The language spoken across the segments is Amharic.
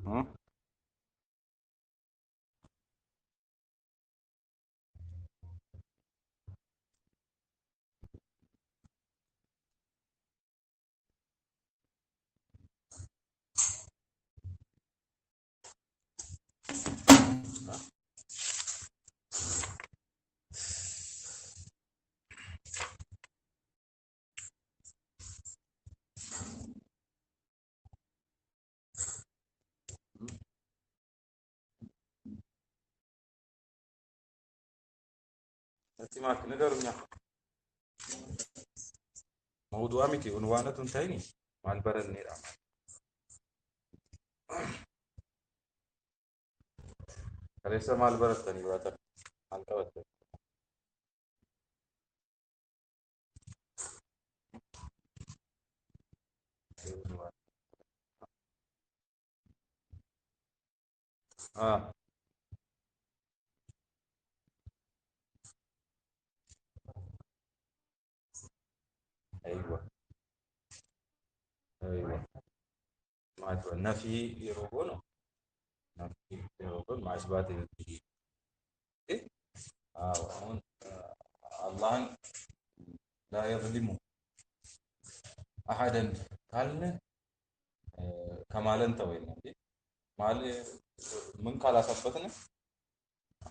ها. أنت معك نقدر موضوع متي عنوانة تاني مع البرد نيرة. أليس مع البرد تاني واتر مع الكوات. آه. أيوة. أيوة. مع النفي يروون. نفي يروون مع إثبات الوجود. إيه؟ الله لا يظلم أحدا. قال كمالا توين مال من قال أثبتنا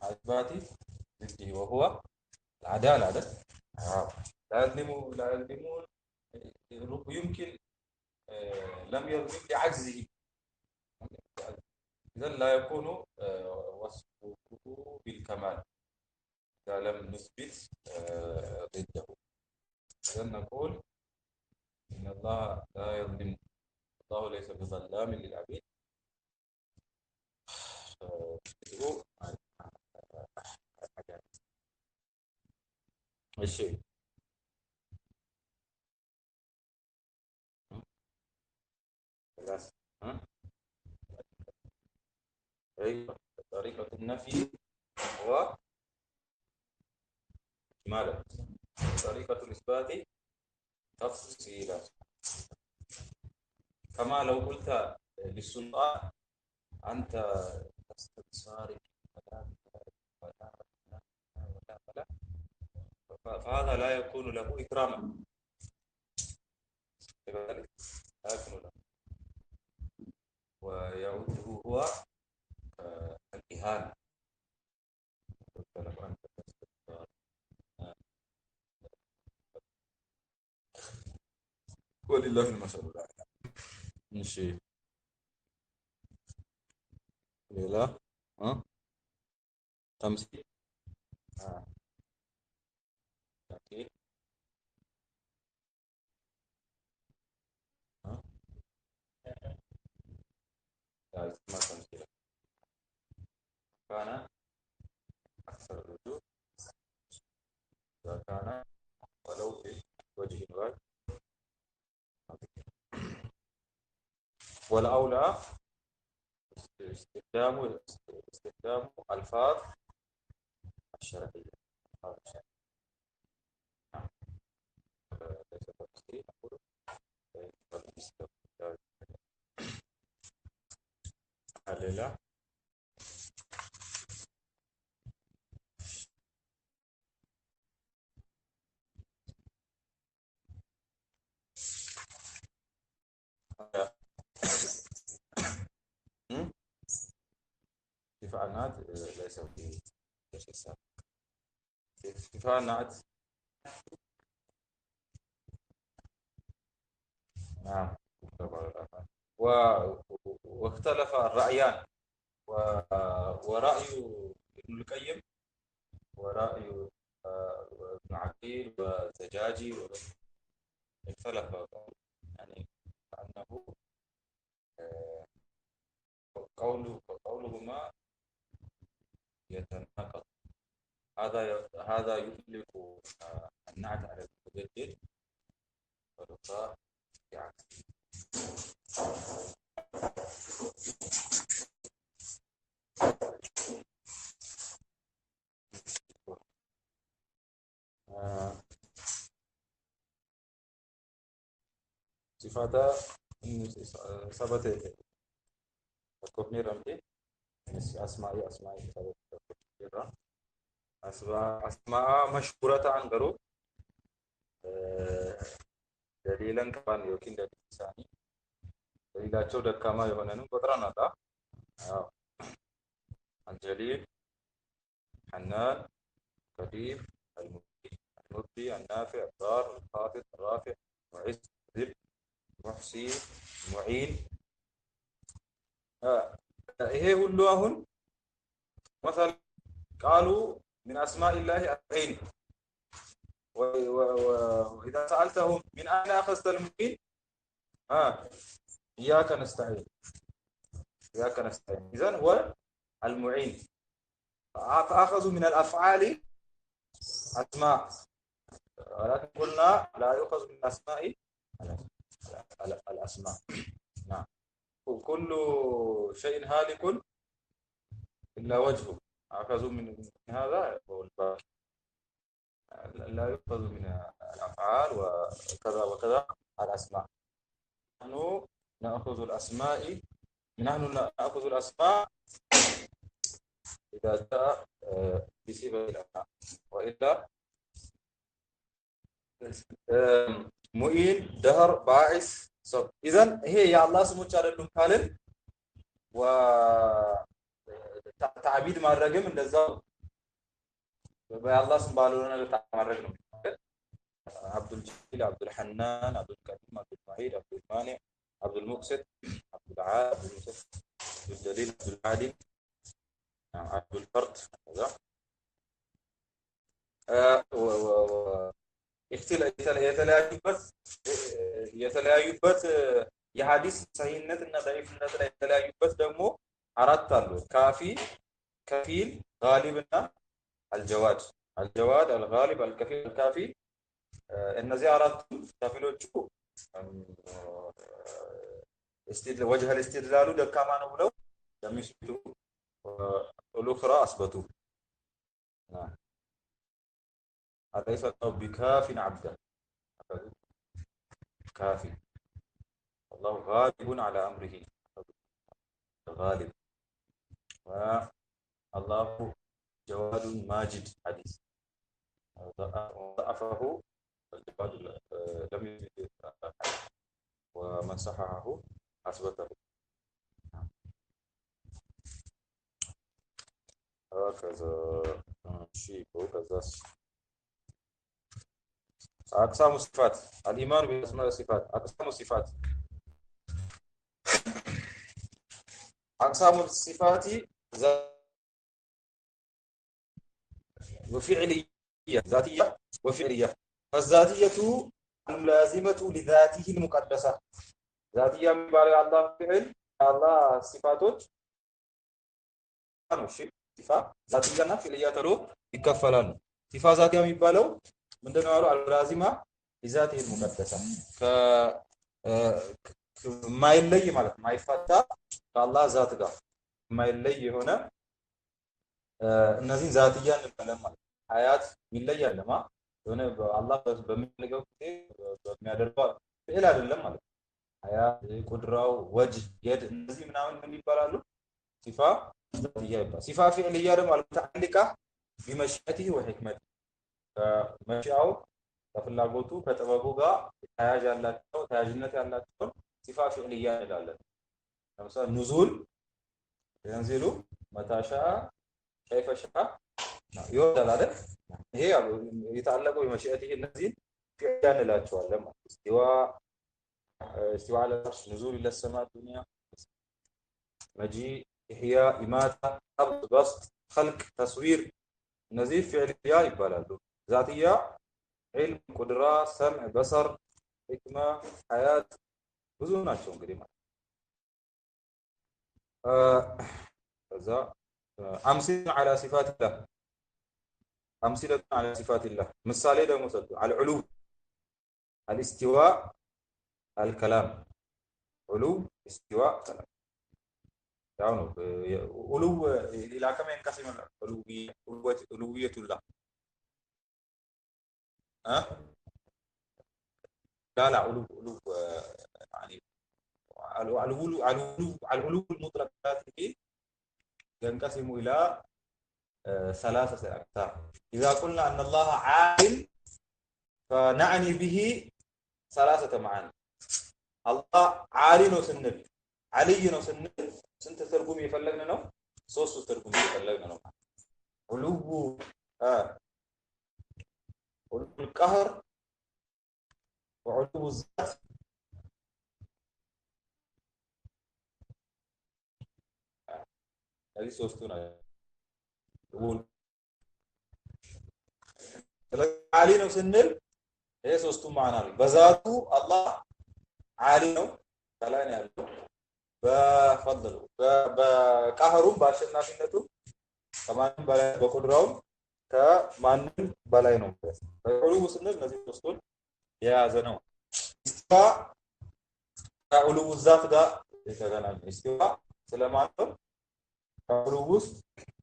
أثباتي ضده وهو العدالة ده. آه. لا يظلمون. يمكن لم يظلم لعجزه. إذا لا يكون وصفه بالكمال إذا لم نثبت ضده. إذا نقول إن الله لا يظلم. الله ليس بظلام للعبيد. تدعو عن حاجات الشيء. خلاص. ها. أيوة. طريقة النفي هو إجمالا. طريقة الإثبات تفصيلا. كما لو قلت للسلطان أنت لست بصارف ولا ولا ولا فهذا لا يكون له إكراما. كذلك لا يكون له ويعده هو الإهانة. قلت له أنت لست بصارف. ولله المثل الأعلى. ماشي. لا. ها. تمثيل. آه. تأكيد. ها. لا اسمها تمثيل. كان أكثر الوجوه إذا كان ولو في وجه واحد. والأولى استخدام ألفاظ الشرعية. ألفاظ الشرعية. نعم. ليس تفسير نقول بالاستخدام. هل لا؟ هم؟ ارتفاع النعت ليس في ليس السابق. ارتفاع النعت. نعم. و- واختلف الرأيان ورأي ابن القيم ورأي ابن عقيل والزجاجي اختلف يعني أنه قولهما يتناقض. هذا يطلق النعت على المتجدد والإطلاق يعني. آه، صفات ثبت كوفني رمتي أسماء أسماء مشهورة عن قرو دليلا كمان يمكن دليل ثاني دليل شو كما يهونن قدرنا لا الجليل حنان قدير المبدي النافع الضار الخافض الرافع معز ذل محصي معين هي كلهم مثلا قالوا من أسماء الله العين وإذا سألتهم من أين أخذت المعين إياك نستعين إذن هو المعين فأخذوا من الأفعال أسماء ولكن قلنا لا يؤخذ من الأسماء الأسماء نعم كل شيء هالك إلا وجهه أخذوا من هذا والباقي لا يؤخذ من الأفعال وكذا وكذا الأسماء نحن نأخذ الأسماء إذا جاء بصيغة الأفعال وإلا معين دهر باعث صب إذن هي يا الله سمو تشارلون كالن و تعبيد ما الرقم እንደዛው بالله سبحانه وتعالى تعمرج ነው عبد الجليل عبد الحنان عبد الكريم عبد المعيد عبد المانع عبد المقسط عبد العال عبد المسف عبد الجليل عبد العالي عبد الفرد هذا የተለያዩበት የሐዲስ ሰሂህነትና ضعيفነት ላይ የተለያዩበት ደግሞ አራት አሉ ካፊ ከፊል ጋሊብና الجواد الغالب الكفيل الكافي እነዚህ አራቱ ከፊሎቹ وجه الاستدلال ደካማ ነው ብለው የሚስቱ الاخرى اثبتوا أليس الله بكاف عبده كافي الله غالب على أمره غالب والله جواد ماجد حديث ضعفه الجواد لم يجد ومن صححه أثبته هكذا شيء وكذا أقسام الصفات الإيمان بأسماء الصفات أقسام الصفات وفعلية ذاتية وفعلية فالذاتية الملازمة لذاته المقدسة ذاتية من بار الله فعل الله صفاتك صفة ذاتية فعلية ترو يكفلان صفة ذاتية من بالو من دون الملازمة لذاته المقدسة ما يلي ማለት ማይፈታ ከአላህ ዛት ጋር ማይለይ ሆነ እነዚህን ዛትያ እንበለን ማለት ሀያት ይለያልማ ሆነ አላህ በሚፈልገው ጊዜ በሚያደርገው ፍዕል አይደለም ማለት ሀያት ቁድራው ወጅህ የድ እነዚህ ምናምን ምን ይባላሉ ሲፋ ዛትያ ይባላል ሲፋ ፍዕልያ ደግሞ አልተዓልቃ بمشيئته وحكمته ከመሻው ከፍላጎቱ ከጥበቡ ጋር ተያያዥነት ያላቸው ሲፋ ፍዕልያ እንላለን ለምሳሌ ኑዙል ينزل متى شاء كيف شاء يወርዳል አይደል ይሄ ያው የተዓለቀው በመሽአቲህ እነዚህ ፍዕልያ እንላቸዋለን استواء على العرش نزول الى السماء الدنيا مجيء احياء اماته قبض بسط خلق تصوير እነዚህ ፍዕልያ ይባላሉ ዛትያ علم قدرة سمع بصر حكمة حياة ብዙ ናቸው እንግዲህ ማለት ከዛ أمثلة على صفات الله أمثلة على صفات الله مثال ده مسد على العلو الاستواء الكلام علو استواء كلام يعني علو إلى كم ينقسم الألوهية الله لا علو يعني العلو المطلق ذاته ينقسم إلى ثلاثة أقسام. إذا قلنا أن الله عالٍ فنعني به ثلاثة معاني. الله عالي ነው ስንል علي ነው ስንል ስንት ትርጉም ይፈልግና ነው? ሶስት ትርጉም ይፈልግና ነው። علو علو القهر وعلو الذات هذه ሶስቱ ናቸው። عالي ነው ስንል ይሄ ሶስቱ ማዕና ነው። በዛቱ አላህ ዓሊ ነው ከላይ ነው ያለው። በፈضሉ በቀህሩም በአሸናፊነቱ ከማንም በላይ በቁድራውም ከማንም በላይ ነው። በዑሉው ስንል እነዚህ ሶስቱን የያዘ ነው። ኢስቲዋ ከዑሉው ዛት ጋር የተገናኘ ኢስቲዋ ስለማን ነው? ከዑሉው ውስጥ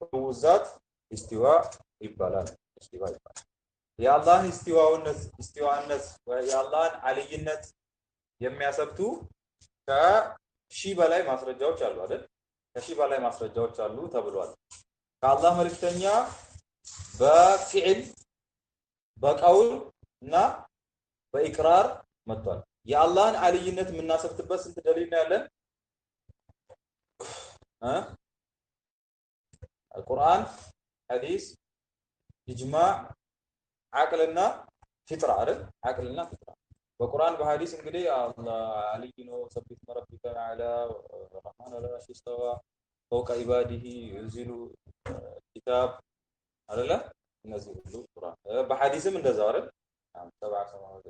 ዑሉው ዛት ኢስቲዋ ይባላል። ኢስቲዋ ይባላል። የአላህን ኢስቲዋነት የአላህን ዓሊይነት የሚያሰብቱ ከሺህ በላይ ማስረጃዎች አሉ አይደል? ከሺህ በላይ ማስረጃዎች አሉ ተብሏል። ከአላህ መልእክተኛ በፊዕል በቀውል እና በኢቅራር መጥቷል። የአላህን ዓሊይነት የምናሰብትበት ስንት ደሊል ነው ያለን? القرآن حديث إجماع عقلنا فطرة አይደል? عقلنا فطرة በቁርአን በሐዲስ እንግዲህ አላህ ዓሊይ ነው። ሰብት ረቢከ አዕላ ወረህማን ወለሽ استوى فوق عباده ينزل كتاب አይደለ? እነዚህ ሁሉ ቁርአን በሐዲስም እንደዛው አይደል? ሰብዓ ሰማዋት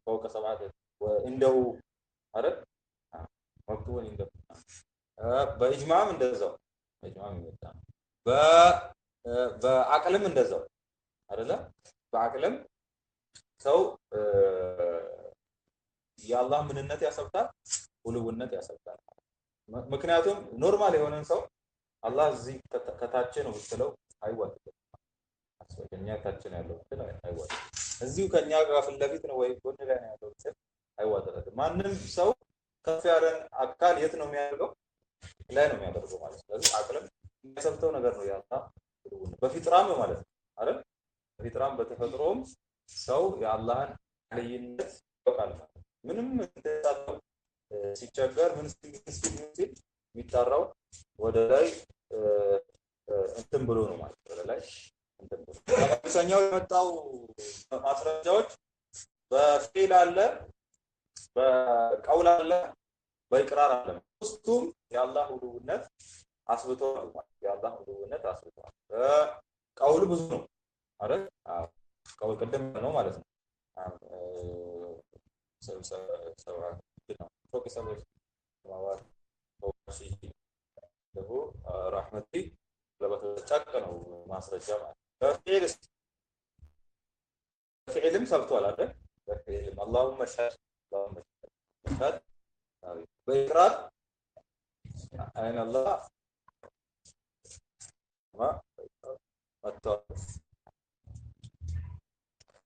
فوق سبعة وعنده አይደል? መክቱበን እንደው በኢጅማዕም እንደዛው በኢጅማዕም ይመጣ በአቅልም እንደዛው አይደለ? በአቅልም ሰው የአላህ ምንነት ያሰብታል፣ ሁሉነት ያሰብታል። ምክንያቱም ኖርማል የሆነን ሰው አላህ እዚህ ከታች ነው ብትለው አይዋጥም። አስወደኛ ታች ነው ያለው ብትለው አይዋጥም። እዚሁ ከኛ ጋር ፊት ለፊት ነው ወይ ጎን ላይ ነው ያለው ብትል አይዋጥም። ማንም ሰው ከፍ ያለን አካል የት ነው የሚያደርገው? ላይ ነው የሚያደርገው ማለት ነው። ስለዚህ አቅልም የሚያሰብተው ነገር ነው ያላህ ሁሉነት በፊጥራም ማለት ነው አይደል? በፊጥራም በተፈጥሮም ሰው የአላህን ዓሊይነት ያውቃል ማለት ነው። ምንም እንደታለው ሲቸገር ምን ሲል የሚጣራው ወደ ላይ እንትን ብሎ ነው ማለት ወደ ላይ እንትን ብሎ ከሰኛው የመጣው ማስረጃዎች በፊል አለ፣ በቀውል አለ፣ በኢቅራር አለ። ሶስቱም የአላህ ሁሉነት አስብቷል ማለት የአላህ ሁሉነት አስብቷል። ቀውል ብዙ ነው አይደል? ቀውል ቅድም ነው ማለት ነው። فوق سبع سماوات فوق عرشه له رحمتي ለበተጨቀ ነው ማስረጃ ማለት በፊዕልም ሰብቷል አይደል? በፊዕልም اللهم اشهد اللهم اشهد በኢቅራር አይን አላህ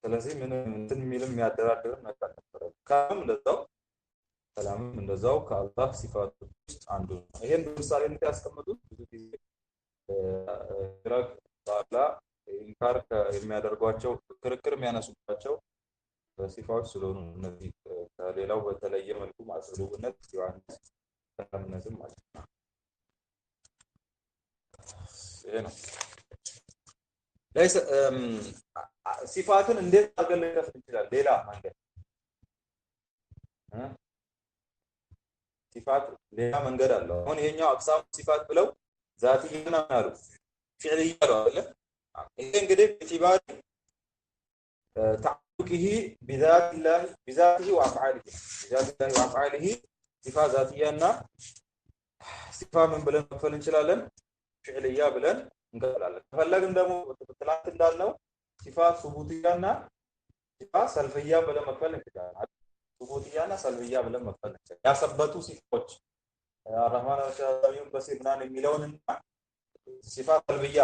ስለዚህ ምን እንትን የሚልም ያደራደርም ነገር ነበር። ካም እንደዛው ሰላምም እንደዛው ከአላህ ሲፋቶች ውስጥ አንዱ ነው። ይሄን በምሳሌነት ያስቀመጡት ብዙ ጊዜ ኢራቅ ኢንካር የሚያደርጓቸው ክርክር የሚያነሱባቸው ሲፋዎች ስለሆኑ እነዚህ ከሌላው በተለየ መልኩ ማስሉብነት ዮሐንስ ተምነዝም ማለት ነው። ይሄ ነው ለይስ ሲፋትን እንዴት አድርገን ልንከፍል እንችላለን? ሌላ መንገድ ሲፋት ሌላ መንገድ አለው። አሁን ይሄኛው አቅሳም ሲፋት ብለው ዛቲና አሉ ፊዕልያ አሉ አይደል? ይሄ እንግዲህ ኢቲባር تعلقه بذات الله بذاته وافعاله بذات الله وافعاله صفه ذاتياና صفه ምን ብለን መክፈል እንችላለን? ፊዕልያ ብለን እንከፍላለን። ከፈለግን ደግሞ ትላንት እንዳልነው ሲፋ ሱቡቲያና ሲፋ ሰልፍያ ብለን መክፈል እንችላለን። ሱቡቲያና ሰልፍያ ብለን መክፈል እንችላለን። ያሰበቱ ሲፋዎች አርህማን አልሻዛዊን በሲብናን የሚለውንና ሲፋ ሰልፍያ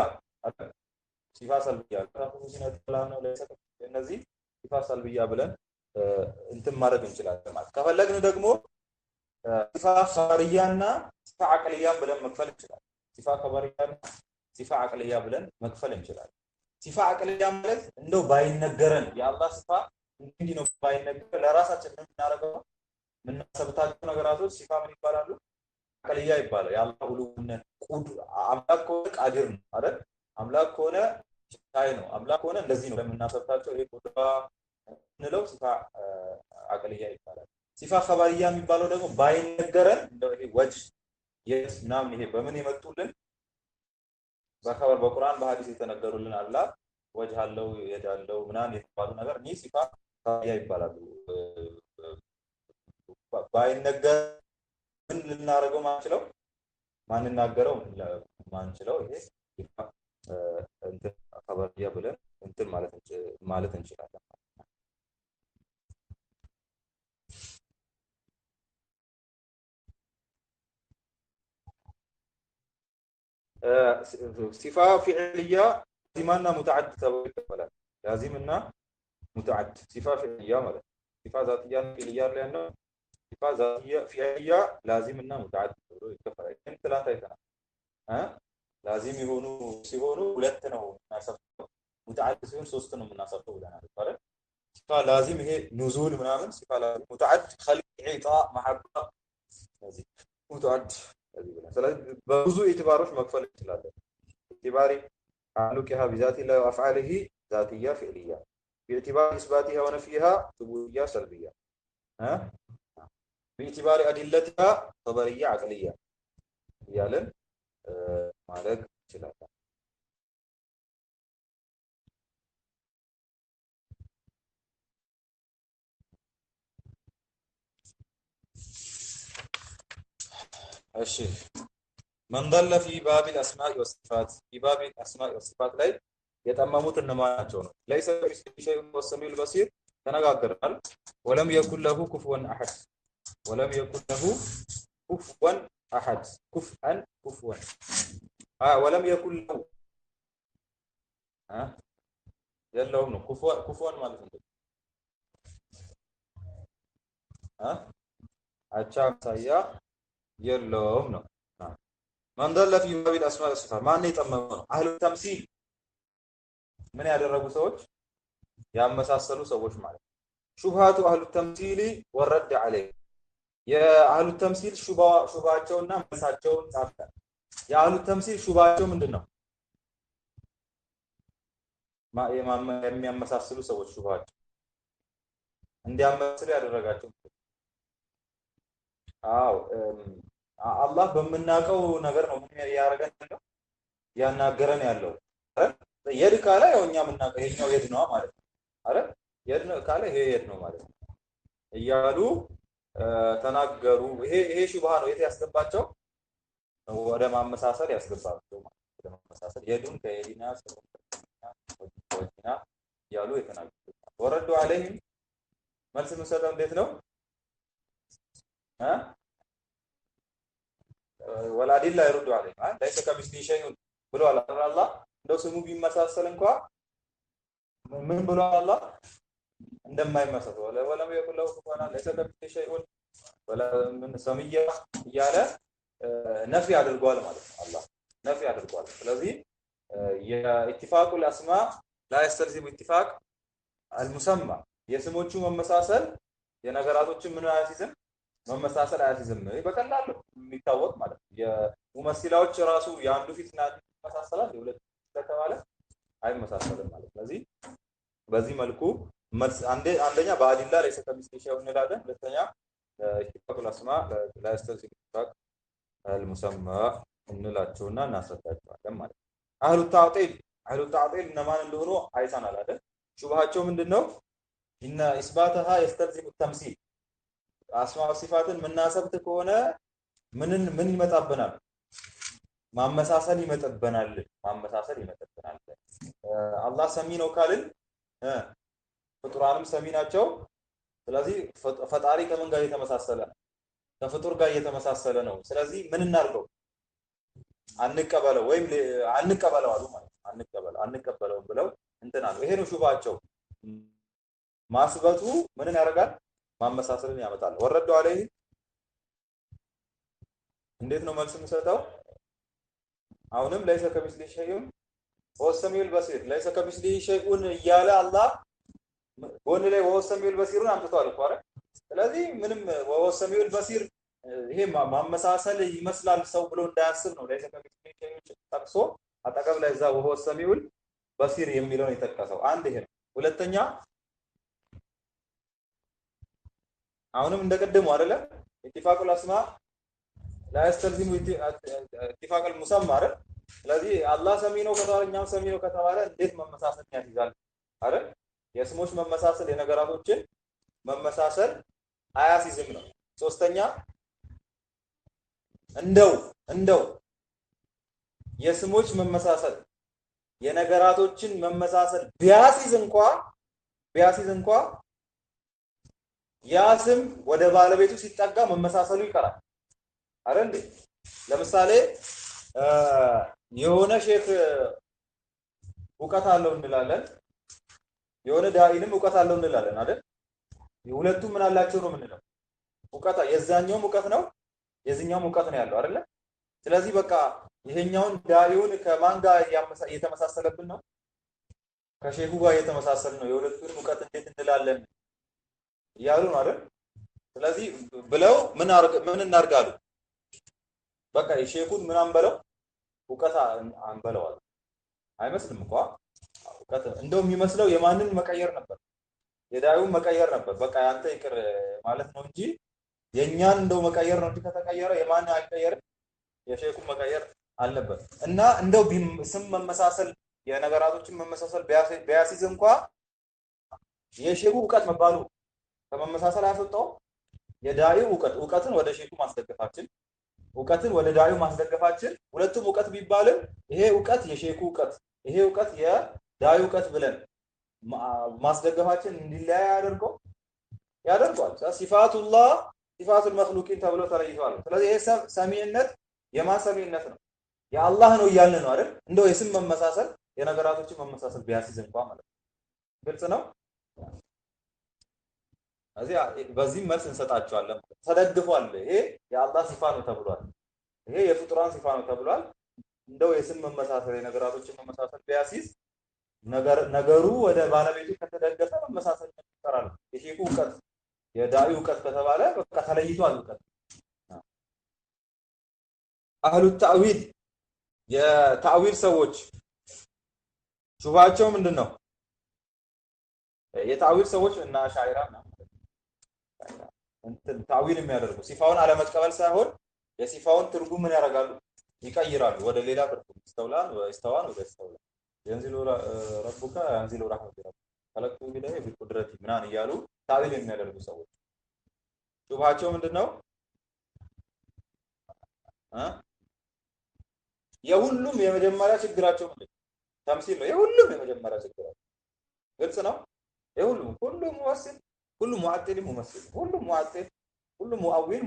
ሲፋ ሰልፍያ ከሁሲነት ተላነው ለሰከ እነዚህ ሲፋ ሰልፍያ ብለን እንትን ማድረግ እንችላለን ማለት። ከፈለግን ደግሞ ሲፋ ኸበርያና ሲፋ አቅልያ ብለን መክፈል እንችላለን። ሲፋ ኸበርያና ሲፋ አቅልያ ብለን መክፈል እንችላለን። ሲፋ አቅልያ ማለት እንደው ባይነገረን የአላህ ሲፋ እንዲህ ነው ባይነገረን ለራሳችን የምናደርገው የምናሰብታቸው ነገራቶች ሲፋ ምን ይባላሉ? አቅልያ ይባላል። የአላህ ሁሉነት አምላክ ከሆነ ቃዲር ነው አይደል? አምላክ ከሆነ ቻይ ነው። አምላክ ከሆነ እንደዚህ ነው ለምናሰብታቸው ይሄ ቁድራ እንለው ሲፋ አቅልያ ይባላል። ሲፋ ኸበርያ የሚባለው ደግሞ ባይነገረን እንደው ይሄ ወጅ የስ ምናምን ይሄ በምን የመጡልን በኸበር በቁርአን በሐዲስ የተነገሩልን አላ ወጅህ አለው የድ አለው ምናምን የተባሉ ነገር እኔ ሲፋ ኸበርያ ይባላሉ። ባይነገር ምን ልናደርገው ማንችለው ማንናገረው ማንችለው ይሄ ሲፋ እንትን ኸበርያ ብለን እንትን ማለት እንችላለን። ሲፋ ፊዕልያ ላዚምና ሙተዓድ ተብሎ ይከፈላል። ላዚምና ሙተዓድ ሲፋ ፊዕልያ ማለት ሲፋ ዛትያ ፊዕልያ ላይ ያለው ሲፋ ዛትያ ፊዕልያ ላዚምና ሙተዓድ ተብሎ ይከፈላል። ግን ትላንት አይተናል። ላዚም ሲሆኑ ሁለት ነው የምናሰፍተው፣ ሙተዓድ ሲሆን ሶስት ነው የምናሰፍተው ብለናል አይደል? ሲፋ ላዚም ይሄ ኑዙል ምናምን ሲፋ ላዚም፣ ሙተዓድ ኸልቅ ኢጣ መሐባ ስለዚህ ሙተዓድ ስለዚህ በብዙ ኢትባሮች መክፈል እንችላለን። ኢትባሪ تعلقها بذات الله وافعاله ذاتيه فعليه باعتبار اثباتها ونفيها ثبوتيه سلبيه باعتبار ادلتها خبريه عقليه ያለን ማለት እንችላለን። እሺ من ضل في باب الاسماء والصفات في باب الاسماء والصفات ላይ የጠመሙት እነማን ናቸው ነው? ليس كمثله شيء وهو السميع البصير ተነጋግረናል። ولم يكن له كفوا احد ولم يكن له كفوا احد كفوا ولم يكن له የለውም ነው ኩፍዋን ማለት ነው። አቻ ሳያ የለውም ነው። من ضل في باب الاسماء والصفات ማን የጠመመው ነው? አህሉ ተምሲል ምን ያደረጉ ሰዎች ያመሳሰሉ ሰዎች ማለት ነው። ሹብሃቱ አህሉ ተምሲል ወረድ عليه የአህሉ ተምሲል ሹባቸውና መልሳቸውን ጻፈ። የአህሉ ተምሲል ሹባቸው ምንድነው? የሚያመሳስሉ ሰዎች ሹባቸው እንዲያመሳስሉ ያደረጋቸው አላህ በመናቀው ነገር ነው ምን ያደርገን ነው ያናገረን ያለው የድ ካለ ያው እኛ ምናቀው ይሄኛው የድ ነው ማለት ነው አይደል? የድ ነው ካለ ይሄ የድ ነው ማለት ነው እያሉ ተናገሩ። ይሄ ሹብሃ ነው የት ያስገባቸው? ወደ ማመሳሰል ያስገባቸው ማለት ወደ ማመሳሰል የዱን ከየዲና ወዲና ያሉ የተናገሩ ወረዱ عليهم መልስ መስጠት እንዴት ነው? ወላዲላ ይሩዱ عليه ليس كمثله شيء ብሏል አላህ። እንደው ስሙ ቢመሳሰል እንኳን ምን ብሏል አላህ? እንደማይመሳሰል ወለም يكن له كفوا احد ليس كمثله شيء ولا من ሰምያ እያለ ነፊ አድርጓል ማለት ነው። አላህ ነፊ አድርጓል። ስለዚህ የኢትፋቁ الاسماء لا يستلزم اتفاق المسمى የስሞቹ መመሳሰል የነገራቶችን ምን አያሲዝም መመሳሰል አያሲዝም። በቀላሉ የሚታወቅ ማለት ነው። የሙመሲላዎች ራሱ የአንዱ ፊትና መመሳሰላል የሁለት ተተባለ አይመሳሰልም ማለት። ስለዚህ በዚህ መልኩ አንደኛ በአዲላ ላይ ሰከሚስቴሽን እንላለን። ሁለተኛ ኢትፋቁ الاسماء لا يستلزم اتفاق المسمى እንላቸውና እናስረዳቸዋለን ማለት ነው። አህሉ ተዕጢል እነማን እንደሆኑ አይተናል አይደል? ሹብሃቸው ምንድነው? ኢነ ኢስባተሃ يستلزم التمثيل አስማው ሲፋትን ምናሰብት ከሆነ ምን ይመጣብናል? ማመሳሰል ይመጣብናል። አላህ ሰሚ ነው ካልን ፍጡራንም ሰሚ ናቸው። ስለዚህ ፈጣሪ ከምን ጋር የተመሳሰለ ነው? ከፍጡር ጋር የተመሳሰለ ነው። ስለዚህ ምን እናርገው? አንቀበለው ወይም አንቀበለው አሉ ማለት ነው። አንቀበለው ብለው እንትን አሉ። ይሄ ነው ሹባቸው። ማስበቱ ምንን ያደርጋል? ማመሳሰልን ያመጣል። ወረዱ عليه እንዴት ነው መልስ የምሰጠው? አሁንም ለይሰ ከሚስሊሂ ሸይኡን ወሁወ ሰሚዑል በሲር። ለይሰ ከሚስሊሂ ሸይኡን እያለ አላህ ጎን ላይ ወሁወ ሰሚዑል በሲሩን አምጥቷል እኮ አይደል? ስለዚህ ምንም ወሁወ ሰሚዑል በሲር ይሄ ማመሳሰል ይመስላል ሰው ብሎ እንዳያስብ ነው። ለይሰ ከሚስሊሂ ሸይኡን ጠቅሶ አጠገብ ላይ እዛ ወሁወ ሰሚዑል በሲር የሚለውን የጠቀሰው አንድ ይሄ ነው። ሁለተኛ አሁንም እንደቀደሙ አይደለ ኢትፋቁል አስማ ላ ያስተልዚሙ ኢትፋቁል ሙሰማ አይደል? ስለዚህ አላህ ሰሚ ነው ከተባለ እኛም ሰሚ ነው ከተባለ እንዴት መመሳሰል ያስይዛል አይደል? የስሞች መመሳሰል የነገራቶችን መመሳሰል አያስይዝም ነው። ሶስተኛ እንደው የስሞች መመሳሰል የነገራቶችን መመሳሰል ቢያስይዝ እንኳ ያ ስም ወደ ባለቤቱ ሲጠጋ መመሳሰሉ ይቀራል አይደል እንዴ? ለምሳሌ የሆነ ሼክ እውቀት አለው እንላለን፣ የሆነ ዳኢንም እውቀት አለው እንላለን አይደል? ሁለቱም ምን አላቸው ነው የምንለው? እውቀት የዛኛውም እውቀት ነው የዚህኛውም እውቀት ነው ያለው አይደለ? ስለዚህ በቃ ይሄኛውን ዳኢውን ከማን ጋር እየተመሳሰለብን ነው? ከሼኹ ጋር እየተመሳሰል ነው። የሁለቱን እውቀት እንዴት እንላለን እያሉ ነው አይደል? ስለዚህ ብለው ምን እናርጋሉ? በቃ የሼኹን ምን አንበለው እውቀት አንበለዋል። አይመስልም እንኳ እውቀት እንደው የሚመስለው የማንን መቀየር ነበር? የዳዩን መቀየር ነበር። በቃ ያንተ ይቅር ማለት ነው እንጂ የኛን እንደው መቀየር ነው እንጂ ከተቀየረ የማን አይቀየርም? የሼኹን መቀየር አለበት። እና እንደው ስም መመሳሰል የነገራቶችን መመሳሰል ቢያሲዝ እንኳ የሼኹ እውቀት መባሉ ከመመሳሰል አያስወጣው። የዳዩ እውቀትን ወደ ሼኹ ማስደገፋችን እውቀትን ወደ ዳዩ ማስደገፋችን ሁለቱም እውቀት ቢባልም ይሄ እውቀት የሼኹ እውቀት ይሄ እውቀት የዳዩ እውቀት ብለን ማስደገፋችን እንዲለያይ ያደርገዋል። ሲፋቱላህ ሲፋቱል መክሉቂን ተብሎ ተለይቷል። ስለዚህ ይሄ ሰሚዕነት የማን ሰሚዕነት ነው? የአላህ ነው እያልን ነው አይደል? እንደው የስም መመሳሰል የነገራቶችን መመሳሰል ቢያሲዝ እንኳን ማለት ነው። ግልጽ ነው። በዚህ መልስ እንሰጣቸዋለን። ተደግፏል። ይሄ የአላህ ሲፋ ነው ተብሏል። ይሄ የፍጡራን ሲፋ ነው ተብሏል። እንደው የስም መመሳሰል የነገራቶችን መመሳሰል ቢያሲዝ ነገሩ ወደ ባለቤቱ ከተደገፈ መመሳሰል ይፈጠራል። የሼኹ እውቀት የዳኢ እውቀት ከተባለ በቃ ተለይቷል እውቀት። አህሉ ተዕዊል የታዕዊል ሰዎች ሹባቸው ምንድነው? የታዕዊል ሰዎች እና ሻዒራና ታዕዊል የሚያደርጉ ሲፋውን አለመቀበል ሳይሆን የሲፋውን ትርጉም ምን ያደርጋሉ? ይቀይራሉ ወደ ሌላ ትርጉም። ይስተውላል ወደ ይስተውላል የንዚሉ ረቡከ የንዚሉ ረሕመቱ ፈለቅቱ ቢላሂ ቢቁድረቲ ምናምን እያሉ ታዕዊል የሚያደርጉ ሰዎች ሹባቸው ምንድነው? የሁሉም የመጀመሪያ ችግራቸው ምንድነው? ተምሲል ነው። የሁሉም የመጀመሪያ ችግራቸው ግልጽ ነው። የሁሉም ሁሉም ሙወሲል ሁሉም ሙዓጢል ሙመሲል ሁሉም ሙዓጢል ሁሉም ሙአዊል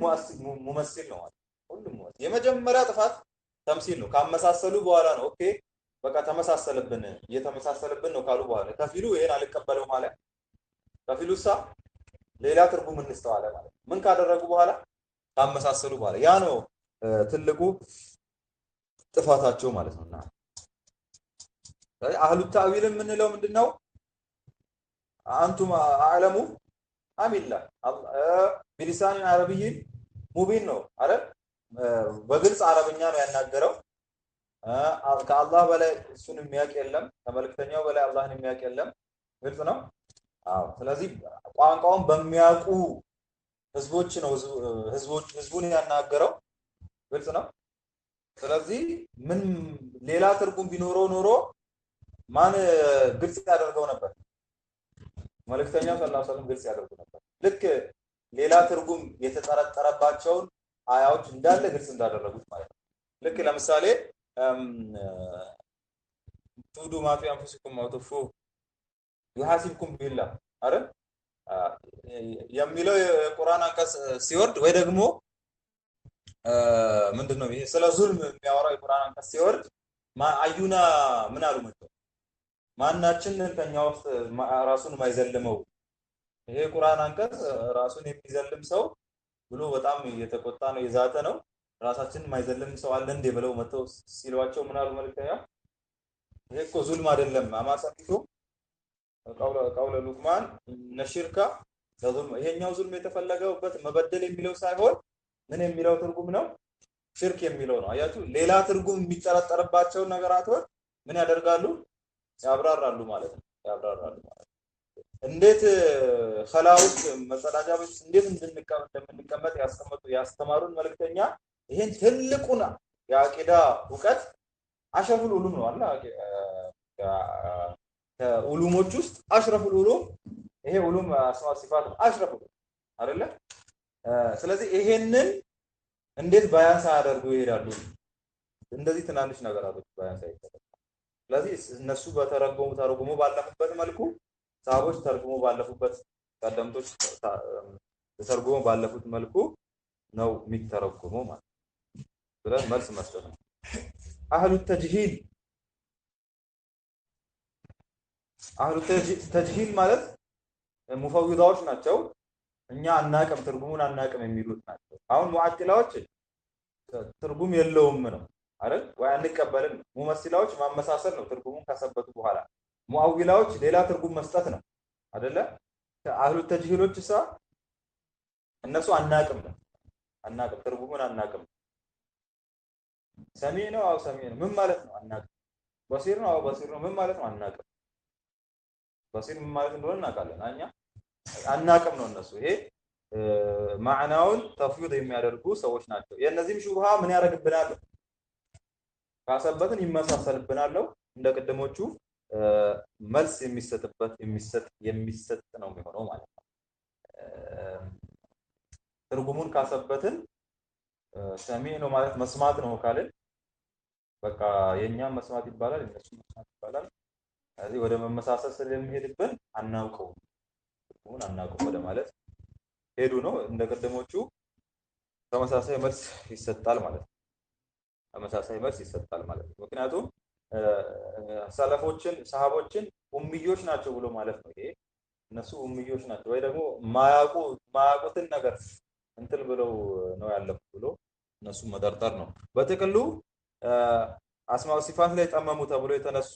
ሙመሲል ነው ማለት ሁሉም ሙመሲል። የመጀመሪያ ጥፋት ተምሲል ነው። ካመሳሰሉ በኋላ ነው ኦኬ በቃ ተመሳሰለብን እየተመሳሰለብን ነው ካሉ በኋላ ከፊሉ ይሄን አልቀበለው ማለት ከፊሉሳ ሌላ ትርጉም እንስተዋለ ማለት ምን ካደረጉ በኋላ ካመሳሰሉ በኋላ ያ ነው ትልቁ ጥፋታቸው ማለት ነውና አህሉ ተዕዊል የምንለው ምንድነው? አንቱም አዕለሙ አሚላ ቢሊሳን አረብይ ሙቢን ነው አይደል? በግልጽ አረብኛ ነው ያናገረው። ከአላህ በላይ እሱን የሚያውቅ የለም፣ ከመልእክተኛው በላይ አላህን የሚያውቅ የለም። ግልጽ ነው። አዎ። ስለዚህ ቋንቋውን በሚያውቁ ህዝቦች ነው ህዝቡን ያናገረው። ግልጽ ነው። ስለዚህ ምን ሌላ ትርጉም ቢኖረው ኖሮ ማን ግልጽ ያደርገው ነበር? መልእክተኛው ሰለላሁ ዐለይሂ ወሰለም ግልጽ ያደርጉ ነበር። ልክ ሌላ ትርጉም የተጠረጠረባቸውን አያዎች እንዳለ ግልጽ እንዳደረጉት ማለት ነው። ልክ ለምሳሌ ቱዱ ማፊ አንፉሲኩም ወቱፉ ይሐሲብኩም ቢላህ አይደል የሚለው የቁርአን አንቀጽ ሲወርድ ወይ ደግሞ ምንድነው ይሄ ስለ ዙልም የሚያወራው የቁርአን አንቀጽ ሲወርድ አዩና ምን አሉ መጥተው ማናችን ከኛ ውስጥ ራሱን ማይዘልመው ይሄ ቁርአን አንቀጽ ራሱን የሚዘልም ሰው ብሎ በጣም እየተቆጣ ነው የዛተ ነው። ራሳችን የማይዘልን ሰው አለ እንዴ ብለው መተው ሲሏቸው ምን አሉ መልእክተኛ? ይሄ እኮ ዙልም አይደለም አማሰፊቱ ቀውለ ሉቅማን ነሽርካ ለዙልም። ይሄኛው ዙልም የተፈለገበት መበደል የሚለው ሳይሆን ምን የሚለው ትርጉም ነው? ሽርክ የሚለው ነው። አያችሁ፣ ሌላ ትርጉም የሚጠረጠርባቸው ነገራቶች ምን ያደርጋሉ? ያብራራሉ ማለት ነው። ያብራራሉ ማለት ነው። እንዴት ኸላውት መጸዳጃ ቤት እንዴት እንደምንቀመጥ ያስተማሩን መልእክተኛ ይሄን ትልቁን የአቂዳ እውቀት አሽረፉል ዑሉም ነው አላ ከዑሉሞች ውስጥ አሽረፉል ዑሉም ይሄ ዑሉም አስማ ሲፋት አሽረፉል አይደለ? ስለዚህ ይሄንን እንዴት ባያንስ አያደርጉ ይሄዳሉ? እንደዚህ ትናንሽ ነገራቶች ባያንስ አይደረጉ። ስለዚህ እነሱ ተርጉሞ ባለፉበት መልኩ ሰሃቦች ተርጉሞ ባለፉበት ቀደምቶች ተርጉሞ ባለፉት መልኩ ነው የሚተረጉመው ማለት ነው። ብለን መልስ መስጠት ነው። አህሉ ተጅሂል ማለት ሙፈዊዳዎች ናቸው። እኛ አናቅም ትርጉሙን አናቅም የሚሉት ናቸው። አሁን ሙዓጢላዎች ትርጉም የለውም ነው አይደል? ወይ አንቀበልም። ሙመሲላዎች ማመሳሰል ነው ትርጉሙን ካሰበቱ በኋላ። ሙአዊላዎች ሌላ ትርጉም መስጠት ነው አይደለ? አህሉ ተጅሂሎች እነሱ አናቅም ነው። አናቅም ትርጉሙን አናቅም። ሰሚዕ ነው አው ሰሚዕ ነው ምን ማለት ነው? አናቅም። በሲር ነው አው በሲር ነው ምን ማለት ነው? አናቅም። በሲር ምን ማለት እንደሆነ እናውቃለን እኛ አናቅም ነው እነሱ። ይሄ ማዕናውን ተፍዊድ የሚያደርጉ ሰዎች ናቸው። የእነዚህም ሹብሃ ምን ያደርግብናል? ካሰበትን ይመሳሰልብናል። እንደ ቅድሞቹ መልስ የሚሰጥ ነው የሚሆነው ማለት ነው። ትርጉሙን ካሰበትን ሰሚዕ ነው ማለት መስማት ነው ካልን በቃ የኛም መስማት ይባላል የነሱ መስማት ይባላል። ስለዚህ ወደ መመሳሰል ስለሚሄድብን አናውቀውም ወደ ማለት ሄዱ ነው። እንደ ቅድሞቹ ተመሳሳይ መልስ ይሰጣል ማለት ነው። ተመሳሳይ መልስ ይሰጣል ማለት ነው። ምክንያቱም ሰሃቦችን ኡምዮች ናቸው ብሎ ማለት ነው። ይሄ እነሱ ኡምዮች ናቸው ወይ ደግሞ ማያውቁትን ነገር እንትን ብለው ነው ያለፉት ብሎ እነሱ መጠርጠር ነው። በጥቅሉ አስማው ሲፋት ላይ ጠመሙ ተብሎ የተነሱ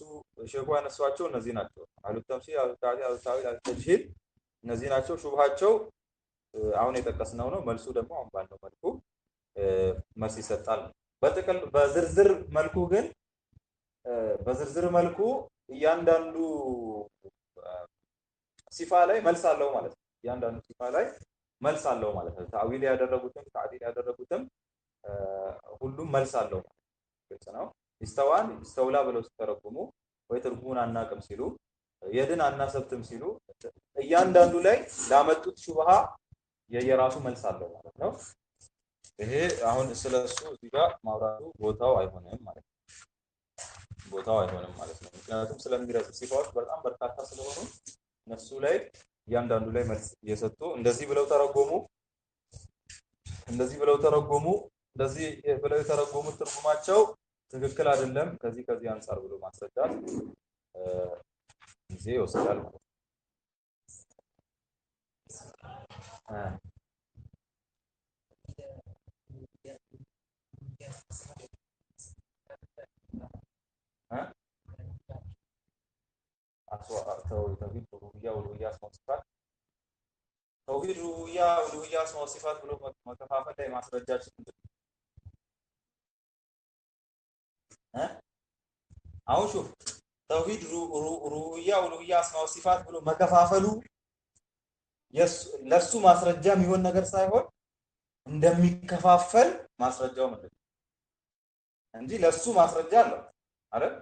ሼኹ ያነሷቸው እነዚህ ናቸው። አህሉ ተምሲል፣ አህሉ ተዕዊል፣ አህሉ ተአዊል፣ አህሉ ተጅሂል እነዚህ ናቸው። ሹብሃቸው አሁን የጠቀስነው ነው። መልሱ ደግሞ አሁን ባለው መልኩ መልስ ይሰጣል። በጥቅል በዝርዝር መልኩ እያንዳንዱ ሲፋ ላይ መልስ አለው ማለት ነው። እያንዳንዱ ሲፋ ላይ መልስ አለው ማለት ነው። ተአዊል ያደረጉትም ተዕዲል ያደረጉትም ሁሉም መልስ አለው ማለት ግልጽ ነው። ኢስተውላ ብለው ሲተረጉሙ ወይ ትርጉሙን አናቅም ሲሉ የድን አናሰብትም ሲሉ እያንዳንዱ ላይ ላመጡት ሹብሃ የየራሱ መልስ አለው ማለት ነው። ይሄ አሁን ስለሱ እዚህ ጋር ማውራቱ ቦታው አይሆንም ማለት ነው። ምክንያቱም ስለሚረሱ ሲፋዎች በጣም በርካታ ስለሆኑ እነሱ ላይ እያንዳንዱ ላይ መልስ እየሰጡ እንደዚህ ብለው ተረጎሙ፣ እንደዚህ ብለው የተረጎሙት ትርጉማቸው ትክክል አይደለም ከዚህ አንፃር ብሎ ማስረዳት ጊዜ ይወስዳል ማለት ነው። ተውሂድ ሩቡቢያ ኡሉሂያ አስማኡ ሲፋት ተውሂድ ሩቡቢያ ኡሉሂያ አስማኡ ሲፋት ብሎ መከፋፈል ላይ ማስረጃችን ምንድን ነው? አሁን ሹፍ ተውሂድ ሩቡቢያ ኡሉሂያ አስማኡ ሲፋት ብሎ መከፋፈሉ ለሱ ማስረጃ የሚሆን ነገር ሳይሆን እንደሚከፋፈል ማስረጃው ምንድን ነው እንጂ ለሱ ማስረጃ አለው አይደል?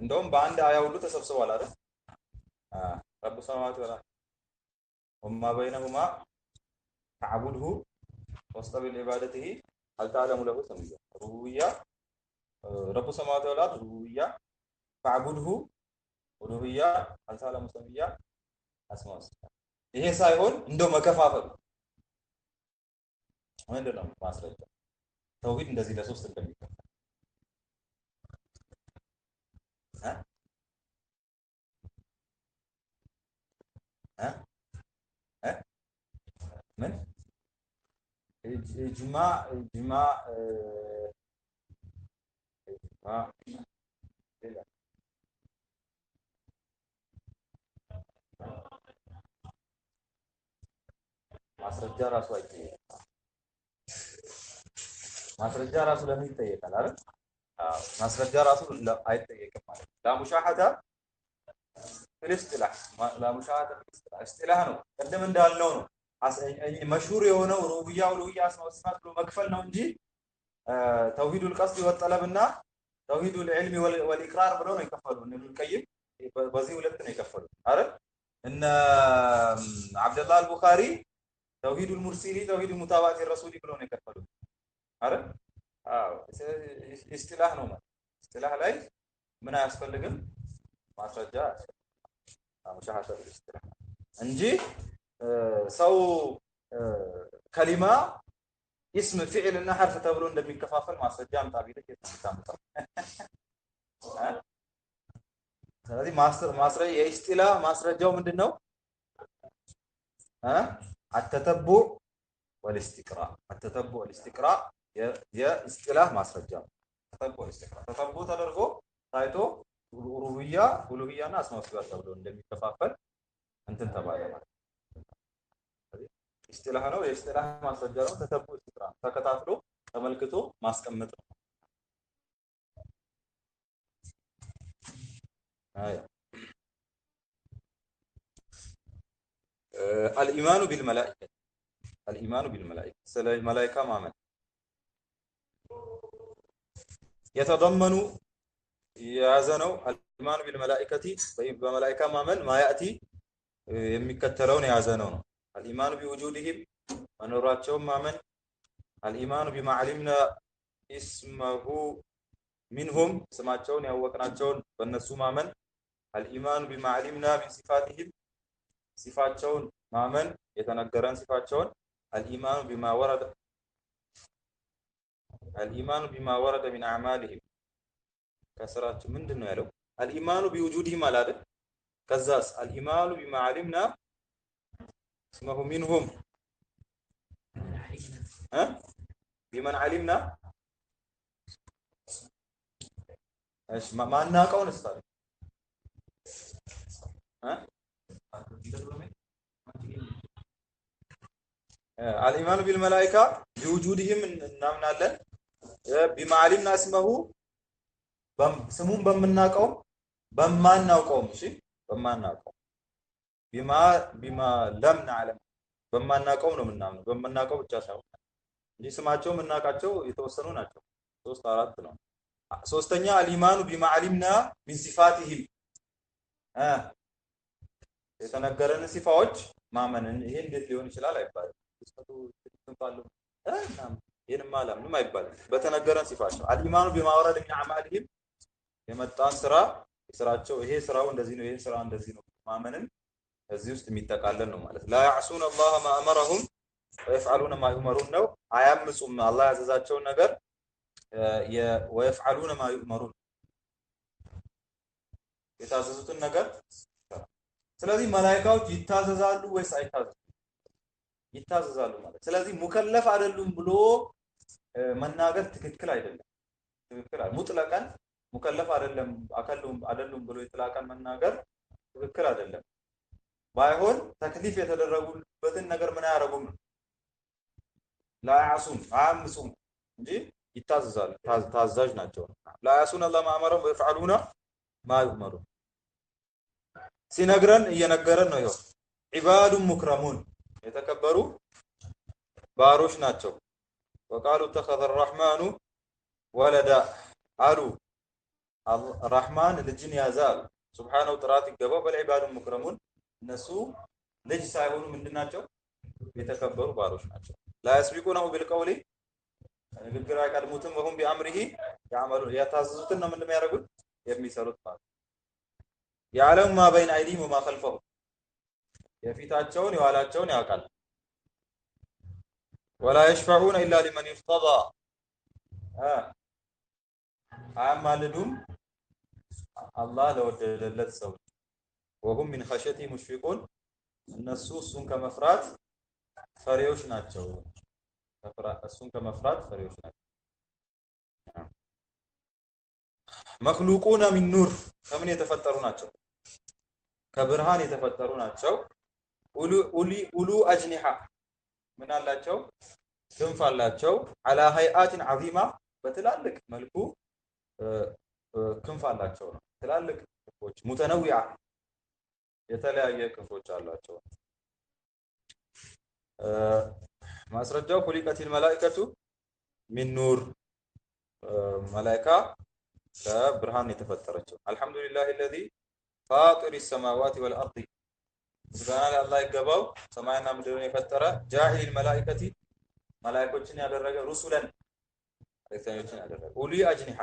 እንደውም በአንድ አያ ሁሉ ተሰብስቧል አይደል? ረቡ ሰማዋት ወልአርድ ወማ በይነሁማ ተዕቡድሁ ወስጠቢል ዒባደቲሂ ሀል ተዕለሙ ለሁ ሰሚያ ሩቡቢያ ረቡ ሰማዋት ወልአርድ ሩቡቢያ ፈዕቡድሁ ኡሉሂያ ሀል ተዕለሙ ሰሚያ አስማኡ ሲፋት። ይሄ ሳይሆን እንደው መከፋፈል ምንድን ነው ማስረጃ? ተውሂድ እንደዚህ ለሶስት እንደሚከፈል ምን إجماع إجماع إجماع ማስረጃ ራሱ አይጠየቅም። ማስረጃ ራሱ ለምን ይጠየቃል አይደል? አዎ ማስረጃ ራሱ አይጠየቅም ማለት ነው። ላሙሻሃዳ ፍልስጥላህ ላሙሻሃዳ ፍልስጥላህ እስጥላህ ነው። ቅድም እንዳልነው ነው መሽሁር የሆነው ሩብያ ኡሉሂያ አስማ ወሲፋት ብሎ መክፈል ነው እንጂ ተውሂዱል ቀስድ ወጠለብና ተውሂዱል ዒልም ወልኢቅራር ብለው ነው የከፈሉ። ኢብኑል ቀይም በዚህ ሁለት ነው የከፈሉ አይደል? እነ አብደላህ አልቡኻሪ ተውሂዱል ሙርሲሊ ተውሂዱል ሙታባቲ ረሱሊ ብለው ነው የከፈሉ አይደል? አዎ ኢስጢላህ ነው ማለት ኢስጢላህ ላይ ምን አያስፈልግም ማስረጃ ሙሻሃዳ ኢስጢላህ እንጂ ሰው ከሊማ اسم فعل እና حرف ተብሎ እንደሚከፋፈል ማስረጃ አምጣ ቢልክ የታምጣው ስለዚህ ማስረጃ የኢስጢላህ ማስረጃው ምንድነው التتبع والاستقراء التتبع والاستقراء የኢስጢላህ ማስረጃ ተተብዑ والاستقراء ተተብዑ ተደርጎ ታይቶ ሩብያ ኡሉሂያና አስማ ወሲፋት ተብሎ እንደሚከፋፈል እንትን ተባለ ማለት ኢስጢላህ ነው። የኢስጢላህ ማስረጃ ነው። ተተብዑ ኢስቲቅራ ተከታትሎ ተመልክቶ ማስቀመጥ ነው። አያ الإيمان بالملائكة الإيمان بالملائكة ስለ መላእክት ማመን يتضمن የያዘነው الإيمان بالملائكة በመላእክት ማመን ማያቲ የሚከተለውን የያዘነው ነው። الإيمان بوجودهم መኖራቸውን ማመን الإيمان بما علمنا اسمه منهم ስማቸውን ያወቅናቸውን በእነሱ ማመን الإيمان بما علمنا من صفاتهم صفاتቸውን ማመን የተነገረን صفاتቸውን الإيمان بما ورد من أعمالهم ከስራቸው ምንድነው ያለው الإيمان بوجودهم አላደ ከዛስ الإيمان بما علمنا اسمه منهم بمن علمنا ايش ما ناقون استاذ الإيمان بالملائكة بوجودهم እናምናለን بما علمنا اسمه ስሙን በመናቀው በማናውቀው እሺ በማናውቀው بما لم نعلم በማናውቀው ነው የምናምነው በመናቀው ብቻ ሳይሆን እንጂ ስማቸው መናቃቸው የተወሰኑ ናቸው 3 4 ነው። ሶስተኛ الإيمان بما علمنا من صفاتهم የተነገረን ሲፋዎች ማመን ይሄ እንዴት ሊሆን ይችላል አይባልም። ተስፈቱ ተንፋሉ ይሄንማ አላምንም አይባልም። በተነገረን ሲፋቸው الإيمان بما ورد من أعمالهم የመጣን ስራቸው ይሄ ስራው እንደዚህ ነው ይሄ ስራ እንደዚህ ነው ማመንን እዚህ ውስጥ የሚጠቃለል ነው ማለት لا يعصون الله ما أمرهم ويفعلون ما يؤمرون ነው አያምፁም አላህ ያዘዛቸውን ነገር ويفعلون ما يؤمرون የታዘዙትን ነገር ስለዚህ መላእክቶች ይታዘዛሉ ወይስ አይታዘዙም ይታዘዛሉ ማለት ስለዚህ ሙከለፍ አይደሉም ብሎ መናገር ትክክል አይደለም ትክክል ሙጥለቀን ሙከለፍ አይደሉም ብሎ ይጥላቀን መናገር ትክክል አይደለም ባይሆን ተክሊፍ የተደረጉበትን ነገር ምን ያደርጉም لا يعصون አያምፁም እንጂ ይታዘዛሉ ታዛዥ ናቸው لا يعصون الله ما أمرهم ويفعلون ما يؤمرون ሲነግረን እየነገረን ነው ይኸው ዒባዱ ሙክረሙን የተከበሩ ባሮች ናቸው وقالوا اتخذ الرحمن ولدا አሉ الرحمن ልጅን ያዛል ሱብሃነሁ ጥራት ይገባው በልዒባዱ ሙክረሙን እነሱ ልጅ ሳይሆኑ ምንድናቸው የተከበሩ ባሮች ናቸው لا يسبقونه بالقول ንግግር አይቀድሙትም وهم بأمره يعملون ያታዘዙትን ነው ምንድነው ያደርጉት የሚሰሩት ማለት يعلم ما بين أيديهم وما خلفهم የፊታቸውን የኋላቸውን ያውቃል ولا يشفعون إلا لمن ارتضى አያማልዱም አላህ ለወደደለት ሰው وهم من خشيته مشفقون እነሱ እሱን ከመፍራት ፈሪዎች ናቸው እሱን ከመፍራት ፈሪዎች ናቸው። መክሉቁነ ሚን ኑር ከምን የተፈጠሩ ናቸው? ከብርሃን የተፈጠሩ ናቸው። ኡሉ አጅኒሃ ምን አላቸው? ክንፍ አላቸው። አላ ሀይአትን ዐዚማ በትላልቅ መልኩ ክንፍ አላቸው ነው። ትላልቅ ክንፎች ሙተነዊዓ የተለያየ ክንፎች አሏቸው። ማስረጃው ኹሊቀቲል መላኢከቱ ሚን ኑር መላኢካ ከብርሃን የተፈጠረችው። አልሐምዱሊላሂ አለዚ ፋጢሪ ሰማዋቲ ወልአርዲ ምስጋና ለአላህ ይገባው ሰማይና ምድርን የፈጠረ ጃኢል መላኢከቲ መላኢኮችን ያደረገ ሩሱለን መልእክተኞችን ያደረገ ኡሊ አጅኒሃ